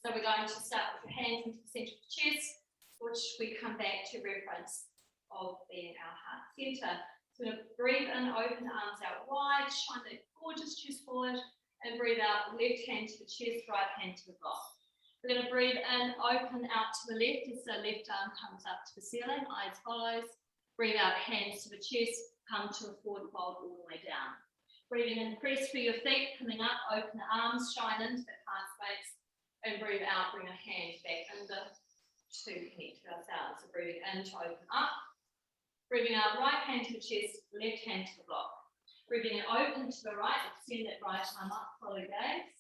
So we're going to start with your hands into the center of the chest, which we come back to reference of being our heart center. So we're going to breathe in, open the arms out wide, shine that gorgeous chest forward, and breathe out, left hand to the chest, right hand to the block. We're going to breathe in, open out to the left as the left arm comes up to the ceiling, eyes follows. Breathe out, hands to the chest, come to a forward fold all the way down. Breathing in, press through your feet, coming up, open the arms, shine into that heart space, and breathe out, bring a hand back under to connect to ourselves. So breathing in to open up. Breathing out, right hand to the chest, left hand to the block. Breathing in, open to the right, extend that right arm up, follow gaze.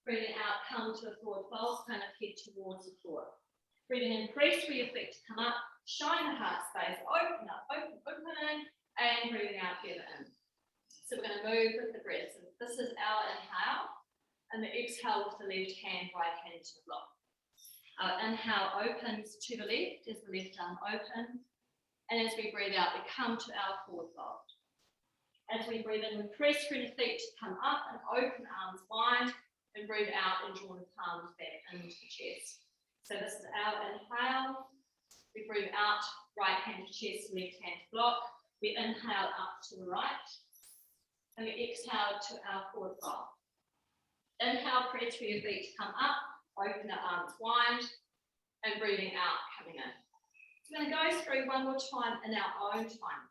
Breathing out, come to a forward fold, kind of head towards the floor. Breathing in, press through your feet to come up, shine the heart space, open up, open, and breathing out, feather in. So we're going to move with the breath. So this is our inhale, and the exhale with the left hand, right hand to the block. Our inhale opens to the left as the left arm opens. And as we breathe out, we come to our forward fold. As we breathe in, we press through the feet to come up and open arms wide. And breathe out and draw the palms back into the chest. So this is our inhale. We breathe out, right hand to chest, left hand to block. We inhale up to the right. And we exhale to our forward fold. Inhale, press through your feet to come up. Open the arms wide and breathing out, coming in. So I'm going to go through one more time in our own time.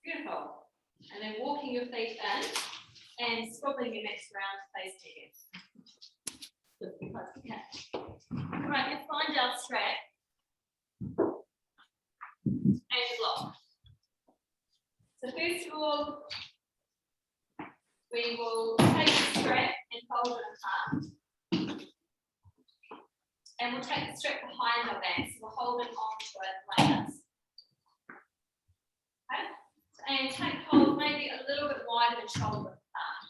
Beautiful. And then walking your feet in and swapping your necks around to face me again. Just because you can. Right, let's find our strap. And lock. So first of all, we will take the strap and fold it apart. And we'll take the strap behind our back, so we'll hold it onto it like this. Okay? And take hold maybe a little bit wider than shoulder apart.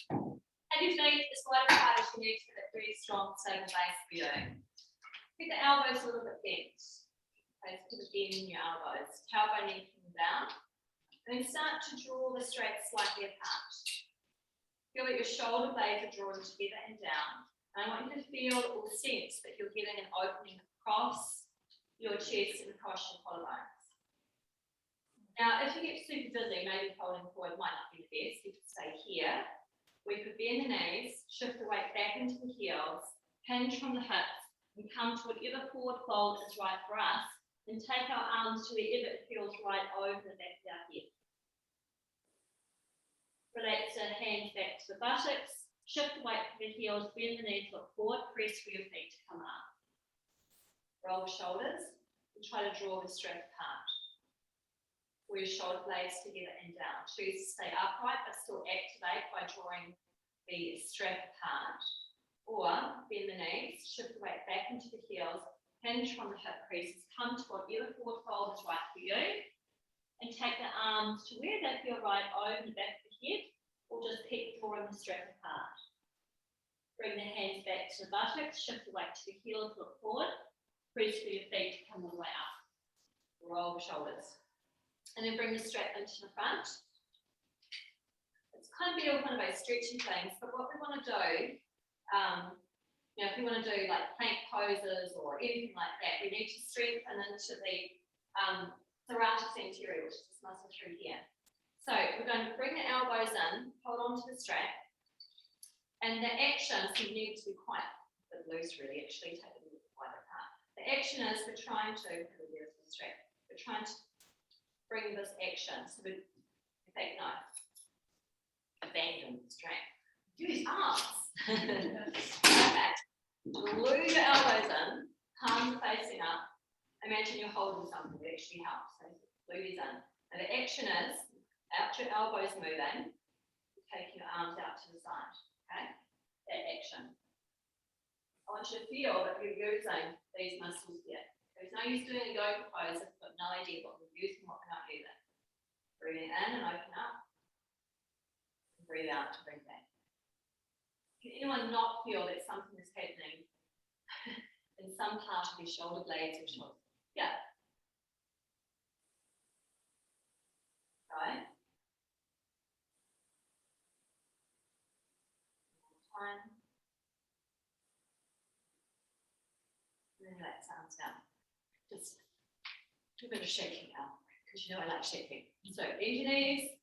Have your feet as wide apart as you need to get a very strong, stable base for you. Keep the elbows a little bit bent. Okay, so put the bend in your elbows. Tailbone in coming down. And then start to draw the straps slightly apart. Feel that your shoulder blades are drawn together and down. And I want you to feel or sense that you're getting an opening across your chest and across your collarbones. Now, if you get super dizzy, maybe holding forward might not be the best. You could stay here. We could bend the knees, shift the weight back into the heels, hinge from the hips, and come to whatever forward fold is right for us, and take our arms to wherever it feels right over the back of our head. Relax the hands back to the buttocks, shift the weight to the heels, bend the knees, look forward, press for your feet to come up. Roll the shoulders, and try to draw the strap apart. Pull your shoulder blades together and down. Choose to stay upright, but still activate by drawing the strap apart. Or bend the knees, shift the weight back into the heels, hinge from the hip creases, come to whatever forward fold is right for you, and take the arms to where they feel right over the back of the head, or just keep drawing the strap apart. Bring the hands back to the buttocks, shift the weight to the heels, look forward, press for your feet to come all the way up. Roll the shoulders. And then bring the strap into the front. It's kind of be all kind of those stretchy things, but what we want to do, if we want to do like plank poses or anything like that, we need to strengthen into the serratus anterior, which is this muscle through here. So we're going to bring the elbows in, hold on to the strap, and the action, so you need to be quite a bit loose really, actually take it a little bit wider apart. The action is we're trying to, there's the strap, we're trying to bring this action, so we, in fact, no, abandon the strap. Use arms. Okay. Glue your elbows in, palms facing up. Imagine you're holding something that actually helps. So glue these in. And the action is, out your elbows moving, take your arms out to the side. Okay? That action. I want you to feel that you're using these muscles here. There's no use doing a yoga pose if you've got no idea what we're using, what we're not using. Breathe in and open up. And breathe out to bring back. Can anyone not feel that something is happening in some part of your shoulder blades or shoulders? Yeah. Right. One time. And that sounds down. Just do a bit of shaking now, because you know I like shaking. So bend your knees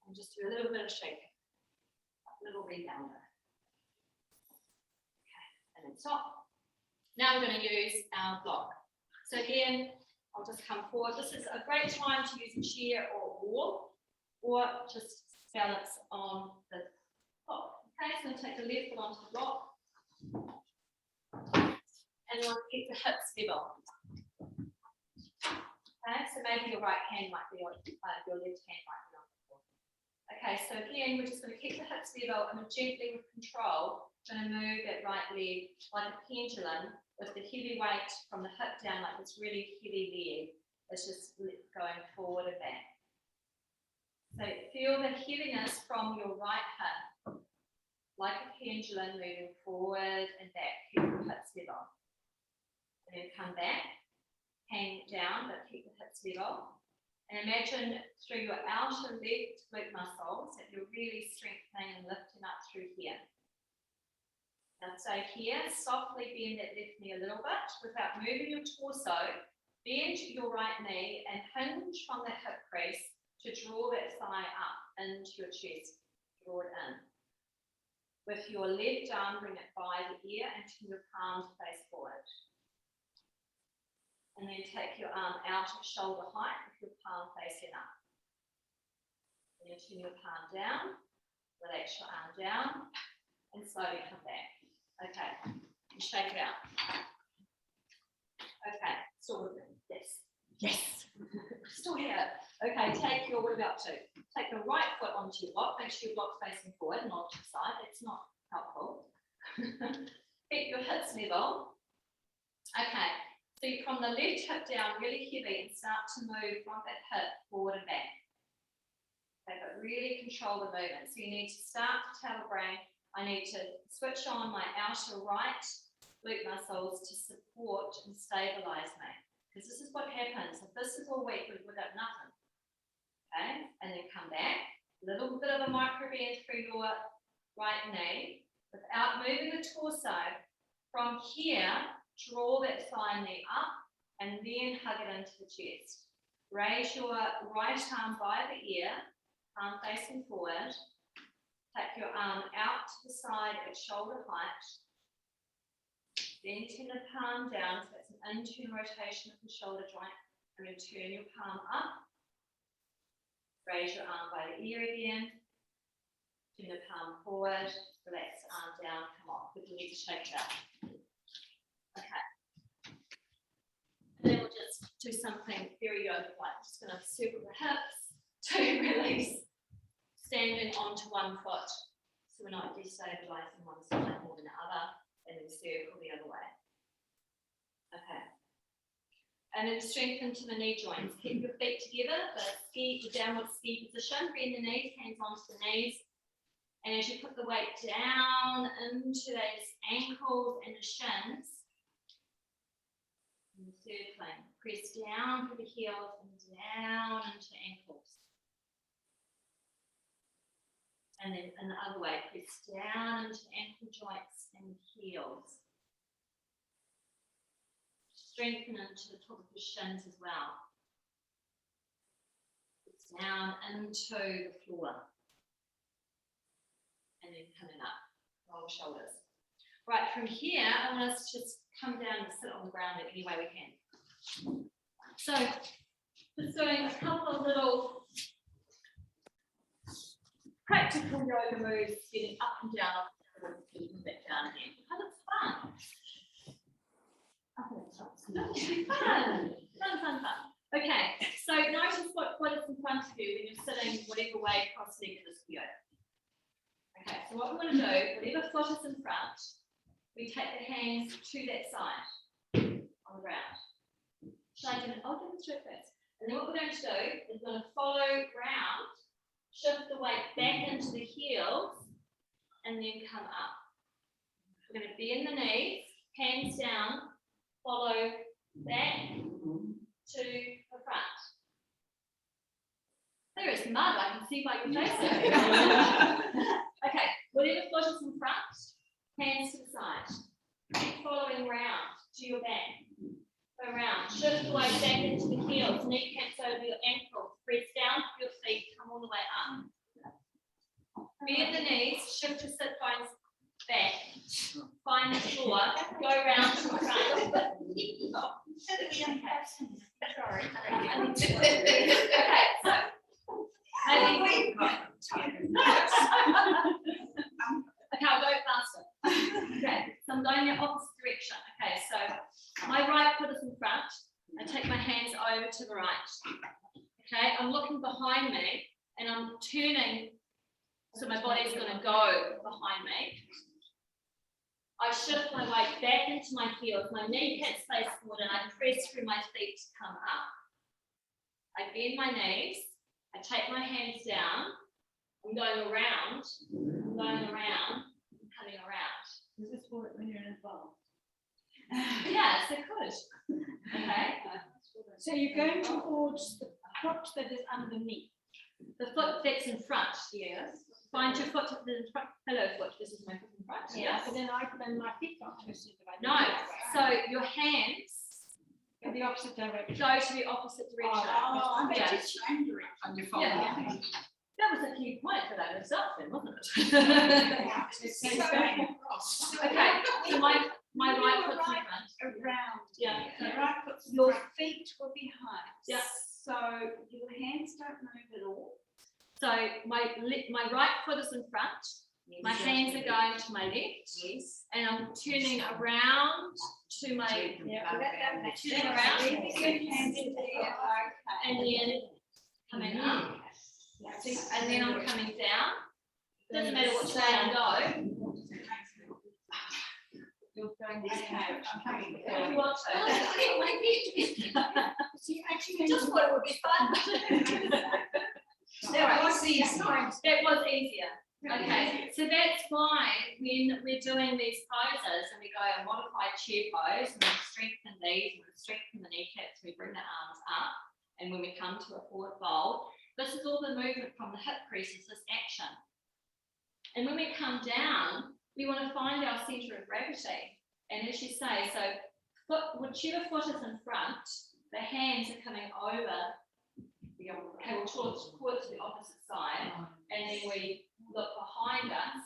and just do a little bit of shaking. A little rebounder. Okay, and then stop. Now we're going to use our block. So again, I'll just come forward. This is a great time to use a chair or a wall, or just balance on the block. Okay, so I'm going to take the left foot onto the block. And we'll keep the hips level. Okay, so maybe your right hand might be on your left hand might be on the floor. Okay, so again, we're just going to keep the hips level and gently with control, going to move that right leg like a pendulum with the heavy weight from the hip down, like this really heavy leg. It's just going forward and back. So feel the heaviness from your right hip, like a pendulum moving forward and back. Keep the hips level. And then come back, hang down, but keep the hips level. And imagine through your outer left glute muscles that you're really strengthening and lifting up through here. Now stay here, softly bend that left knee a little bit without moving your torso. Bend your right knee and hinge from that hip crease to draw that thigh up into your chest. Draw it in. With your left arm, bring it by the ear and turn your palms face forward. And then take your arm out at shoulder height with your palm facing up. And then turn your palm down, relax your arm down, and slowly come back. Okay, and shake it out. Okay, still with me. Yes. Yes. Still here. Okay, take your, what about two? Take the right foot onto your block. Make sure your block's facing forward, not to the side. It's not helpful. Keep your hips level. Okay, so you from the left hip down really heavy and start to move from that hip forward and back. Okay, but really control the movement. So you need to start to tell the brain, I need to switch on my outer right glute muscles to support and stabilize me. Because this is what happens. If this is all weak, we've got nothing. Okay, and then come back. A little bit of a micro bend through your right knee without moving the torso. From here, draw that thigh knee up and then hug it into the chest. Raise your right arm by the ear, palm facing forward. Take your arm out to the side at shoulder height. Then turn the palm down, so it's an internal rotation of the shoulder joint. And then turn your palm up. Raise your arm by the ear again. Turn the palm forward, relax the arm down, come off. We need to shake it out. Okay. And then we'll just do something very yoga-like. Just going to circle the hips to release. Standing onto one foot. So we're not destabilizing one side more than the other. And then circle the other way. Okay. And then strengthen to the knee joints. Keep your feet together, the downward ski position. Bend the knees, hands onto the knees. And as you put the weight down into those ankles and the shins, and circling, press down through the heels and down into ankles. And then in the other way, press down into ankle joints and heels. Strengthen into the top of the shins as well. Press down into the floor. And then coming up, roll the shoulders. Right, from here, I want us to just come down and sit on the ground in any way we can. So, just doing a couple of little practical yoga moves, getting up and down, getting back down again. Oh, that's fun. Oh, that's fun. Fun. Okay, so notice what is in front of you when you're sitting whatever way cross-legged this yoga. Okay, so what we want to do, whatever foot is in front, we take the hands to that side on the ground. I'll demonstrate this. And then what we're going to do is we're going to follow ground, shift the weight back into the heels, and then come up. We're going to bend the knees, hands down, follow back to the front. There is mud, I can see by your face. Okay, whatever foot is in front, hands to the side. Keep following round to your back. Go round. Shift the weight back into the heels. Kneecaps over your ankles. Press down to your feet. Come all the way up. Bend the knees. Shift your sit bones back. Find the floor. Go round to the front. Sorry. Okay, so maybe. Okay, I'll go faster. Okay, so I'm going the opposite direction. Okay, so my right foot is in front. I take my hands over to the right. Okay, I'm looking behind me and I'm turning, so my body's going to go behind me. I shift my weight back into my heels. My kneecaps face forward and I press through my feet to come up. I bend my knees. I take my hands down. I'm going around. I'm going around. I'm coming around. Does this work when you're in a bowl? Yes, it could. Okay. So you're going towards the foot that is underneath. The foot that's in front. Yes. Find your foot in front. Hello, foot. This is my foot in front. Yeah, but then my feet got twisted. No. So your hands In the opposite direction. go to the opposite direction. Oh, Yeah. On your phone. Yeah. That was a key point for that itself, then, wasn't it? Okay. So my right foot's in front. Around. Yeah. The right foot's towards the Your front. feet were behind. Yeah. So your hands don't move at all. So my right foot is in front, my hands are going to my left, Yes. and I'm turning around to my, turning around, Leaving your hands in there, and then coming up, and then I'm coming down. Doesn't matter which way I go. You're going Okay, If you want to. So you actually Just thought it would be fun. That was easier. That was easier. Okay, so that's why when we're doing these poses and we go a modified chair pose and we strengthen these, we strengthen the kneecaps, we bring the arms up, and when we come to a forward fold, this is all the movement from the hip creases, this action. And when we come down, we want to find our center of gravity. And as you say, so whichever foot is in front, the hands are coming over towards the opposite side, and then we look behind us.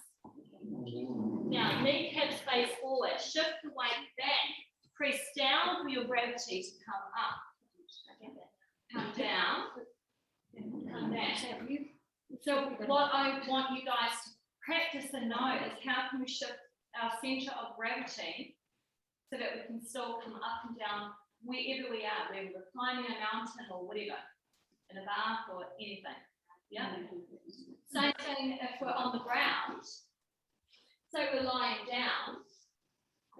Now, kneecaps face forward, shift the weight back, press down for your gravity to come up. Come down, come down. So what I want you guys to practice and know is how can we shift our center of gravity so that we can still come up and down wherever we are, whether we're climbing a mountain or whatever, in a bath or anything. Yeah. Same thing if we're on the ground. So we're lying down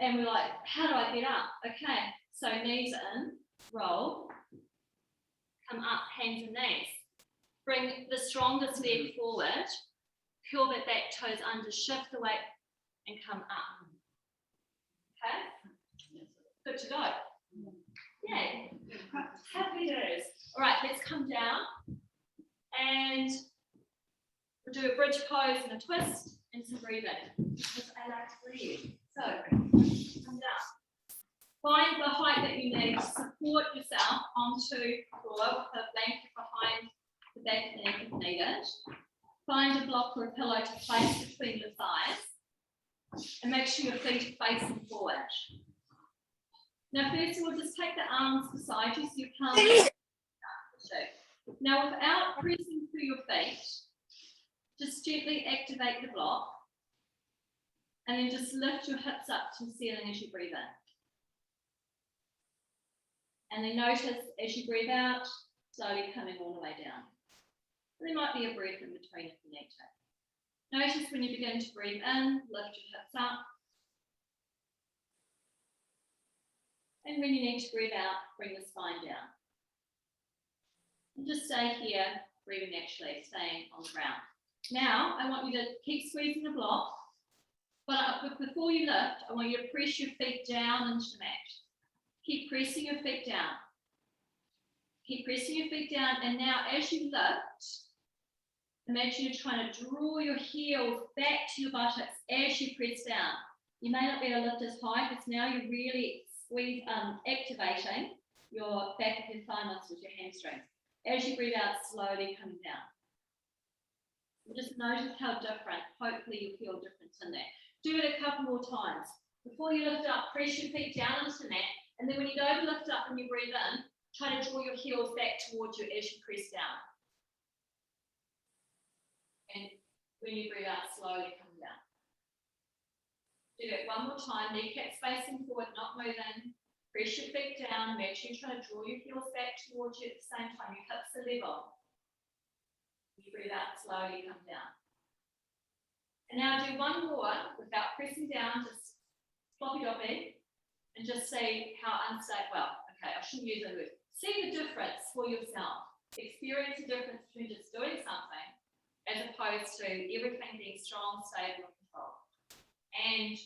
and we're like, how do I get up? Okay, so knees in, roll, come up, hands and knees. Bring the strongest leg forward, curl that back toes under, shift the weight and come up. Okay, good to go. Yay, happy it is. All right, let's come down and we'll do a bridge pose and a twist and some breathing. Because I like to breathe. So, come down. Find the height that you need to support yourself onto the floor with a blanket behind the back of the neck if needed. Find a block or a pillow to place between your thighs. And make sure your feet are facing forward. Now, first of all, just take the arms beside you so you can't. Now, without pressing through your feet, just gently activate the block and then just lift your hips up to the ceiling as you breathe in. And then notice as you breathe out, slowly coming all the way down. There might be a breath in between if you need to. Notice when you begin to breathe in, lift your hips up. And when you need to breathe out, bring the spine down. And just stay here, breathing naturally, staying on the ground. Now, I want you to keep squeezing the block, but before you lift, I want you to press your feet down into the mat. Keep pressing your feet down. Keep pressing your feet down, and now as you lift, imagine you're trying to draw your heels back to your buttocks as you press down. You may not be able to lift as high, because now you're really activating your back of your thigh muscles, your hamstrings. As you breathe out, slowly coming down. Just notice how different, hopefully you'll feel a difference in that. Do it a couple more times. Before you lift up, press your feet down into the mat, and then when you go to lift up and you breathe in, try to draw your heels back towards you as you press down. And when you breathe out, slowly come down. Do that one more time, kneecaps facing forward, not moving. Press your feet down, make sure you're trying to draw your heels back towards you at the same time, your hips are level. You breathe out, slowly come down. And now do one more without pressing down, just floppy doppy, and just see how unstable, well, okay, I shouldn't use that word. See the difference for yourself. Experience the difference between just doing something as opposed to everything being strong, stable, and controlled. And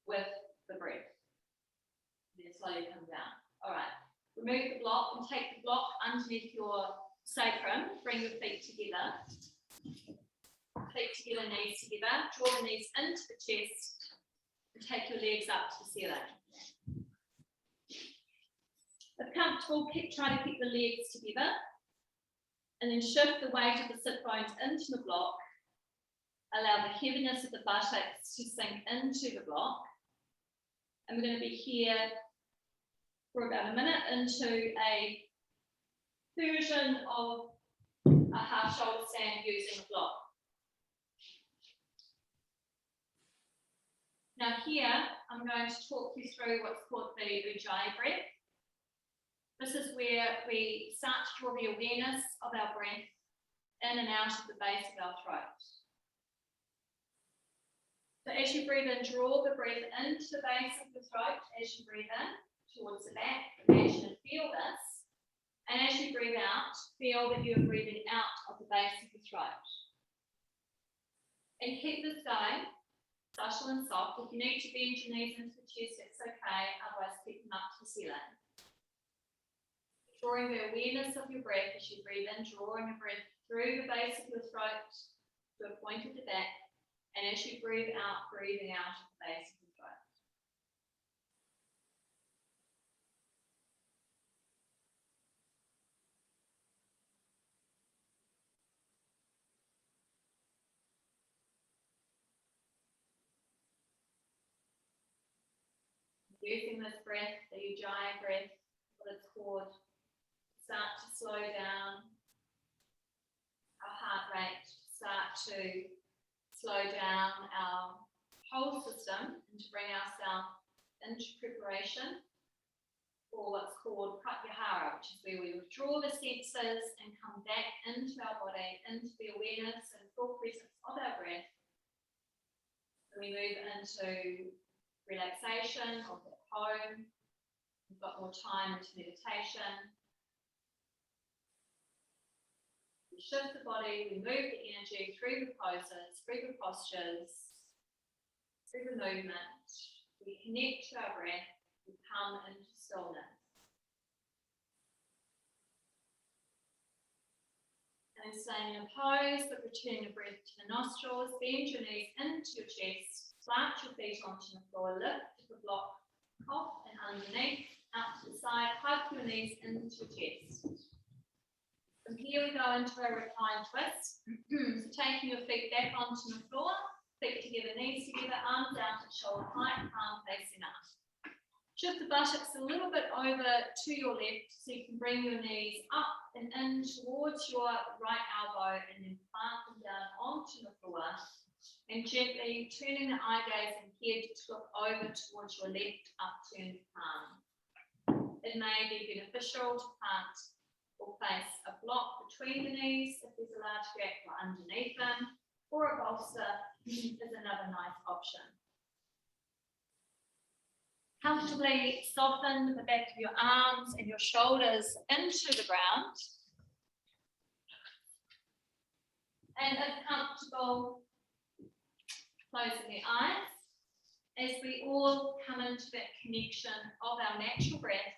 with the breath. Then slowly come down. All right. Remove the block and take the block underneath your sacrum. Bring your feet together. Feet together, knees together. Draw the knees into the chest and take your legs up to the ceiling. If comfortable, try to keep the legs together. And then shift the weight of the sit bones into the block. Allow the heaviness of the buttocks to sink into the block. And we're going to be here for about a minute into a version of a half shoulder stand using a block. Now here, I'm going to talk you through what's called the Ujjayi breath. This is where we start to draw the awareness of our breath in and out of the base of our throat. So as you breathe in, draw the breath into the base of the throat as you breathe in towards the back. Imagine and feel this. And as you breathe out, feel that you're breathing out of the base of the throat. And keep this going, subtle and soft. If you need to bend your knees into the chest, it's okay, otherwise keep them up to the ceiling. Drawing the awareness of your breath as you breathe in, drawing a breath through the base of your throat to a point at the back, and as you breathe out, breathing out of the base of the throat. Using this breath, the Ujjayi breath, what it's called, start to slow down our heart rate, start to slow down our whole system and to bring ourselves into preparation for what's called pratyahara, which is where we withdraw the senses and come back into our body, into the awareness and full presence of our breath. We move into relaxation or at home. We've got more time into meditation. We shift the body, we move the energy through the poses, through the postures, through the movement. We connect to our breath, we come into stillness. And staying in a pose, but returning the breath to the nostrils, bend your knees into your chest, plant your feet onto the floor, lift the block off and underneath, out to the side, hug your knees into your chest. From here we go into a recline twist. So taking your feet back onto the floor, feet together, knees together, arms down to shoulder height, palm facing up. Shift the buttocks a little bit over to your left so you can bring your knees up and in towards your right elbow and then plant them down onto the floor and gently turning the eye gaze and head to look over towards your left upturned palm. It may be beneficial to plant or place a block between the knees if there's a large gap or underneath them, or a bolster is another nice option. Comfortably soften the back of your arms and your shoulders into the ground. And if comfortable, closing the eyes as we all come into that connection of our natural breath,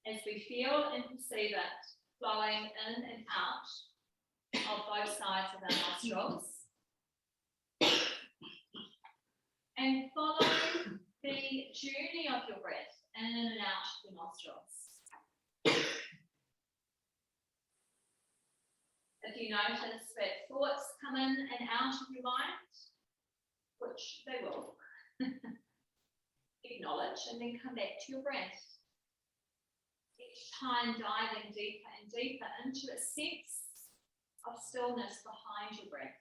as we feel and perceive it flowing in and out of both sides of our nostrils. And follow the journey of your breath in and out of the nostrils. If you notice that thoughts come in and out of your mind, which they will, acknowledge and then come back to your breath. Each time diving deeper and deeper into a sense of stillness behind your breath.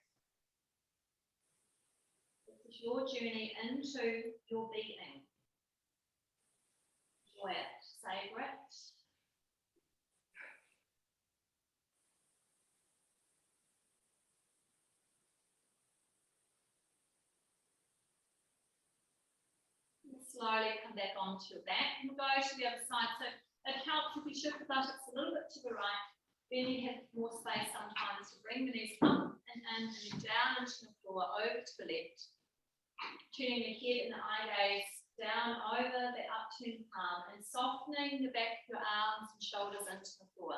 This is your journey into your being. Enjoy it, savor it. Slowly come back onto your back and we'll go to the other side. So it helps if you shift the buttocks a little bit to the right, then you have more space sometimes to bring the knees up and in and then down into the floor, over to the left. Turning the head and the eye gaze down over the upturned palm and softening the back of your arms and shoulders into the floor.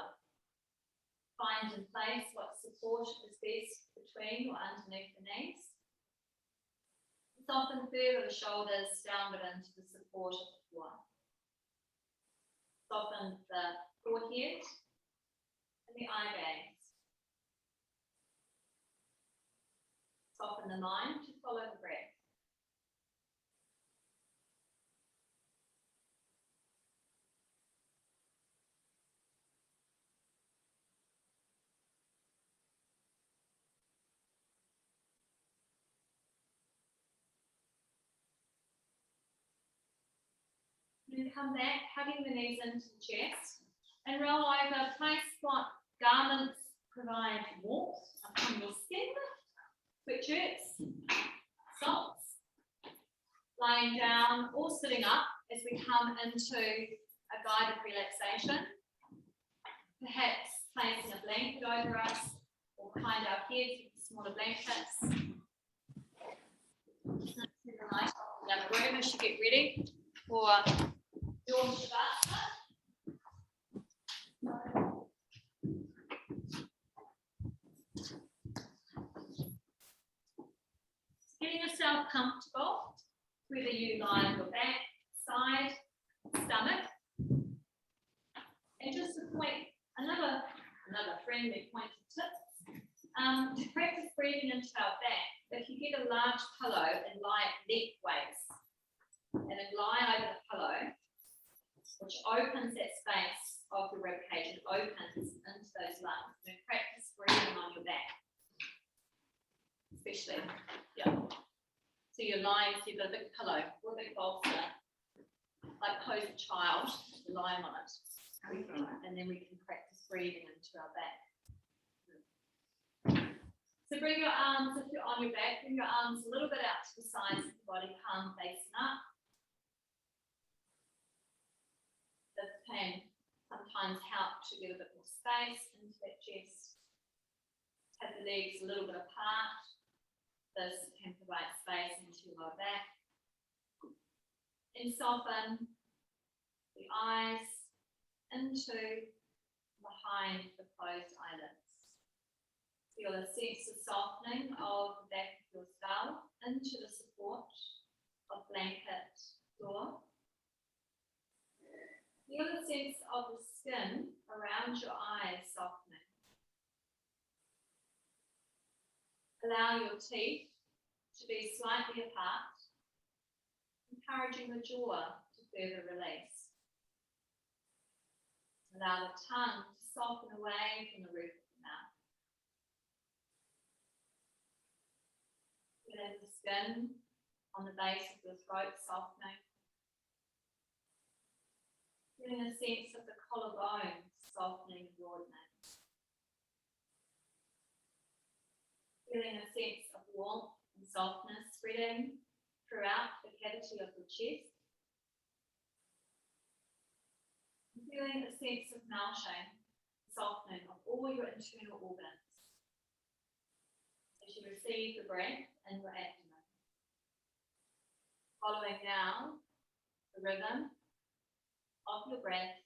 Find in place what support is best between or underneath the knees. Soften further the shoulders downward into the support of the floor. Soften the forehead and the eye gaze. Soften the mind to follow the breath. then come back, hugging the knees into the chest, and roll over, place what garments provide warmth upon your skin, sweatshirts, socks, lying down or sitting up as we come into a guided relaxation. Perhaps placing a blanket over us or behind our heads with smaller blankets. Turn the light off in the other room as you get ready for your Shavasana. Getting yourself comfortable, whether you lie on your back, side, stomach, and just to point another friendly pointed tip, to practice breathing into our back. If you get a large pillow and lie it lengthways, and then lie over the pillow, which opens that space of the rib cage and opens into those lungs, and then practice breathing on your back, especially, yeah. So you're lying, so you've got a big pillow or a big bolster, like pose a child, you're lying on it. And then we can practice breathing into our back. So bring your arms, if you're on your back, bring your arms a little bit out to the sides of the body, palm facing up. This can sometimes help to get a bit more space into that chest. Have the legs a little bit apart. This can provide space into your lower back. And soften the eyes into behind the closed eyelids. Feel a sense of softening of the back of your skull into the support of blanket floor. Feel a sense of the skin around your eyes softening. Allow your teeth to be slightly apart, encouraging the jaw to further release. Allow the tongue to soften away from the roof of the mouth. Feeling the skin on the base of your throat softening. Feeling a sense of the collarbones softening and broadening. Feeling a sense of warmth and softness spreading throughout the cavity of your chest. Feeling a sense of melting, softening of all your internal organs as you receive the breath in your abdomen. Following now the rhythm of your breath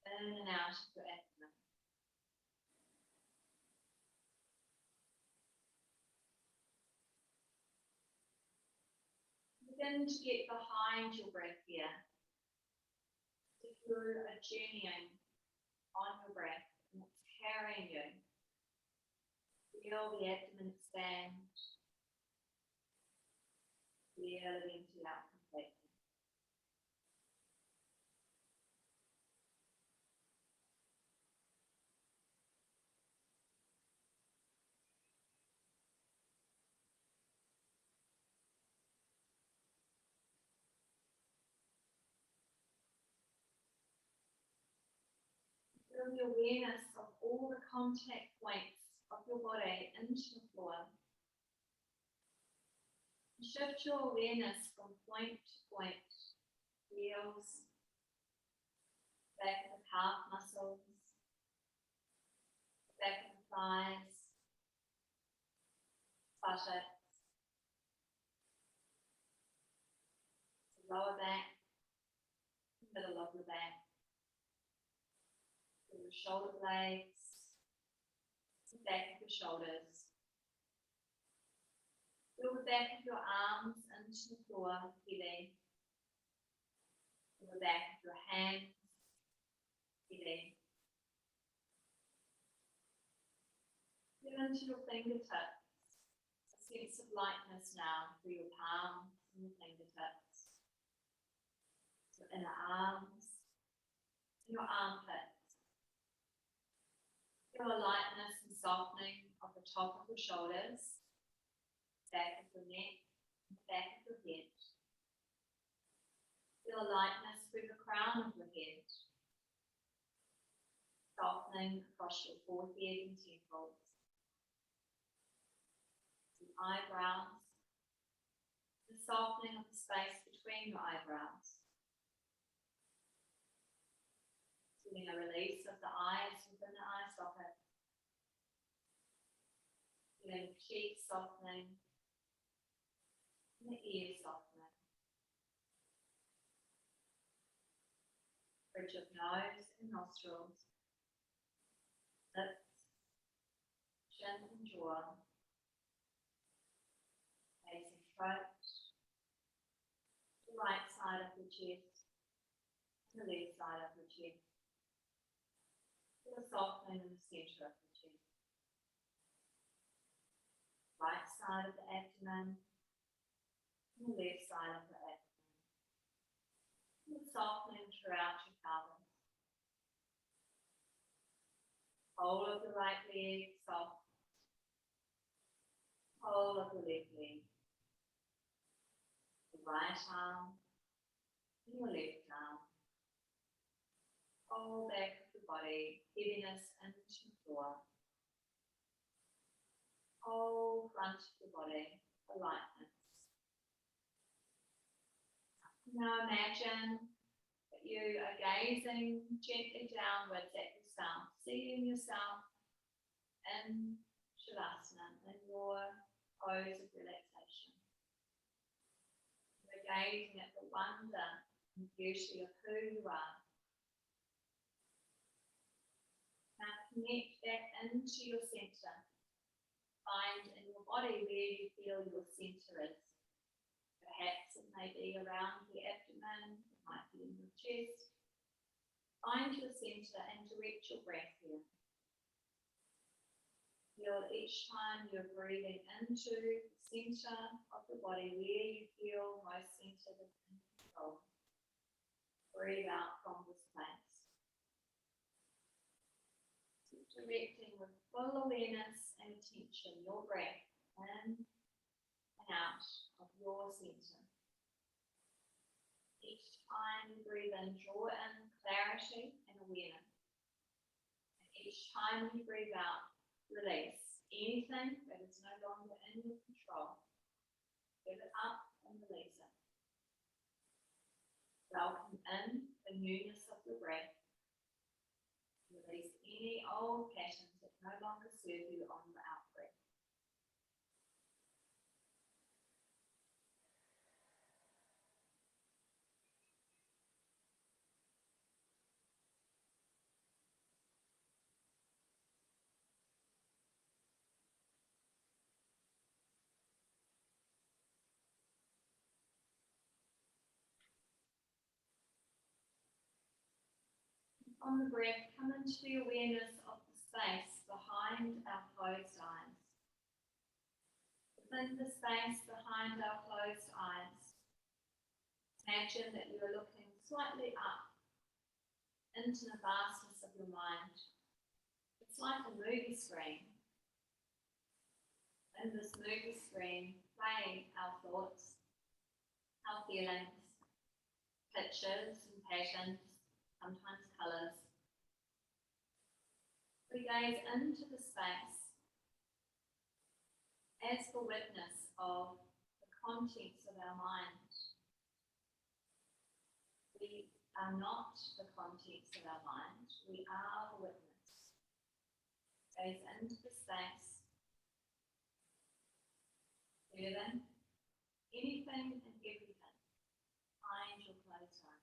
in and out of your abdomen. Begin to get behind your breath here. If you're journeying on your breath and it's carrying you, feel the abdomen expand, feel it empty out completely. Feel the awareness of all the contact points of your body into the floor. Shift your awareness from point to point. Heels, back of the calf muscles, back of the thighs, buttocks, the lower back, middle of your back. Your shoulder blades, the back of your shoulders. Feel the back of your arms into the floor, heavy. Feel the back of your hands, heavy. Feel into your fingertips, a sense of lightness now through your palms and your fingertips. Your inner arms and your armpits. Feel a lightness and softening of the top of your shoulders, back of your neck, back of your head. Feel lightness through the crown of your head, softening across your forehead and temples, the eyebrows, the softening of the space between your eyebrows. Feeling a release of the eyes within the eye socket. Feeling the cheeks softening, and the ears softening. Bridge of nose and nostrils, lips, chin and jaw, face and throat, the right side of your chest, and the left side of your chest. Feel a softening in the center of the chest. Right side of the abdomen, and the left side of the abdomen. Feel softening throughout your pelvis. Whole of the right leg soft. Whole of the left leg. The right arm and your left arm. Whole back of the body, heaviness into the floor. Whole front of the body, the lightness. Now imagine that you are gazing gently downwards at yourself, seeing yourself in Shavasana, in your pose of relaxation. You're gazing at the wonder and beauty of who you are. Now connect that into your center. Find in your body where you feel your center is. Perhaps it may be around the abdomen, it might be in your chest. Find your center and direct your breath here. Feel each time you're breathing into the center of the body where you feel most centered and in control. Breathe out from this place. Keep directing with full awareness and attention your breath in and out of your center. Each time you breathe in, draw in clarity and awareness. And each time you breathe out, release anything that is no longer in your control. Give it up and release it. Welcome in the newness of your breath. Release any old patterns that no longer serve you on the out breath. On the breath, come into the awareness of the space behind our closed eyes. Within the space behind our closed eyes, imagine that you are looking slightly up into the vastness of your mind. It's like a movie screen. In this movie screen, play our thoughts, our feelings, pictures and patterns, sometimes colours. We gaze into the space as the witness of the contents of our mind. We are not the contents of our mind, we are the witness. Gaze into the space, feeling anything and everything behind your closed eyes.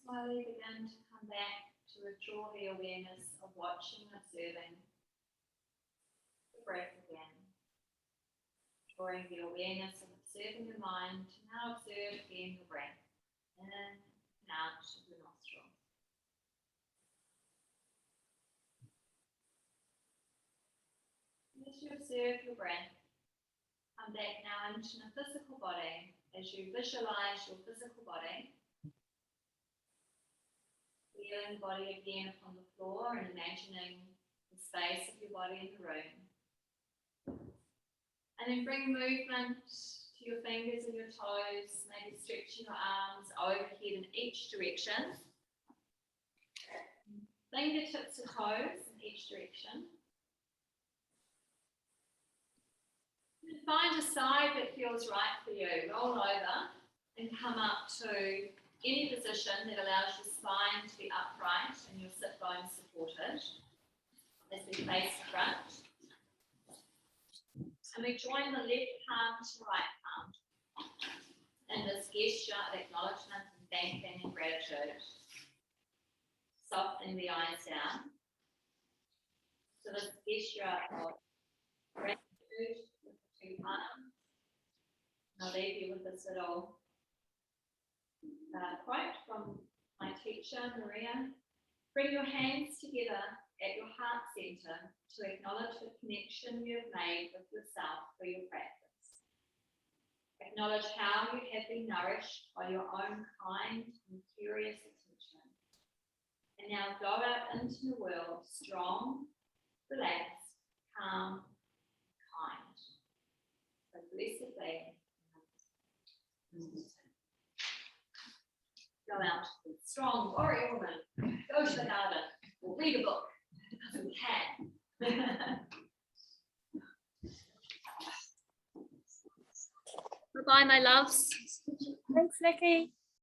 slowly begin to come back to withdraw the awareness of watching and observing the breath again. Drawing the awareness of observing your mind to now observe again the breath in and out of the nostrils. As you observe your breath, come back now into the physical body as you visualize your physical body. Feeling the body again upon the floor and imagining the space of your body in the room. And then bring movement to your fingers and your toes, maybe stretching your arms overhead in each direction. Fingertips to toes in each direction. And find a side that feels right for you. Roll over and come up to any position that allows your spine to be upright and your sit bones supported as we face the front. And we join the left palm to the right palm in this gesture of acknowledgement and thanking and gratitude. Softening the eyes down. So this gesture of gratitude with the two palms. I'll leave you with this little quote from my teacher, Maria. Bring your hands together at your heart center to acknowledge the connection you have made with yourself through your practice. Acknowledge how you have been nourished by your own kind and curious attention. And now go out into the world strong, relaxed, calm, kind. So blessed be. Go out with strong warrior woman. Go to the garden or read a book because we can. Bye-bye, my loves. Thanks, Nikki.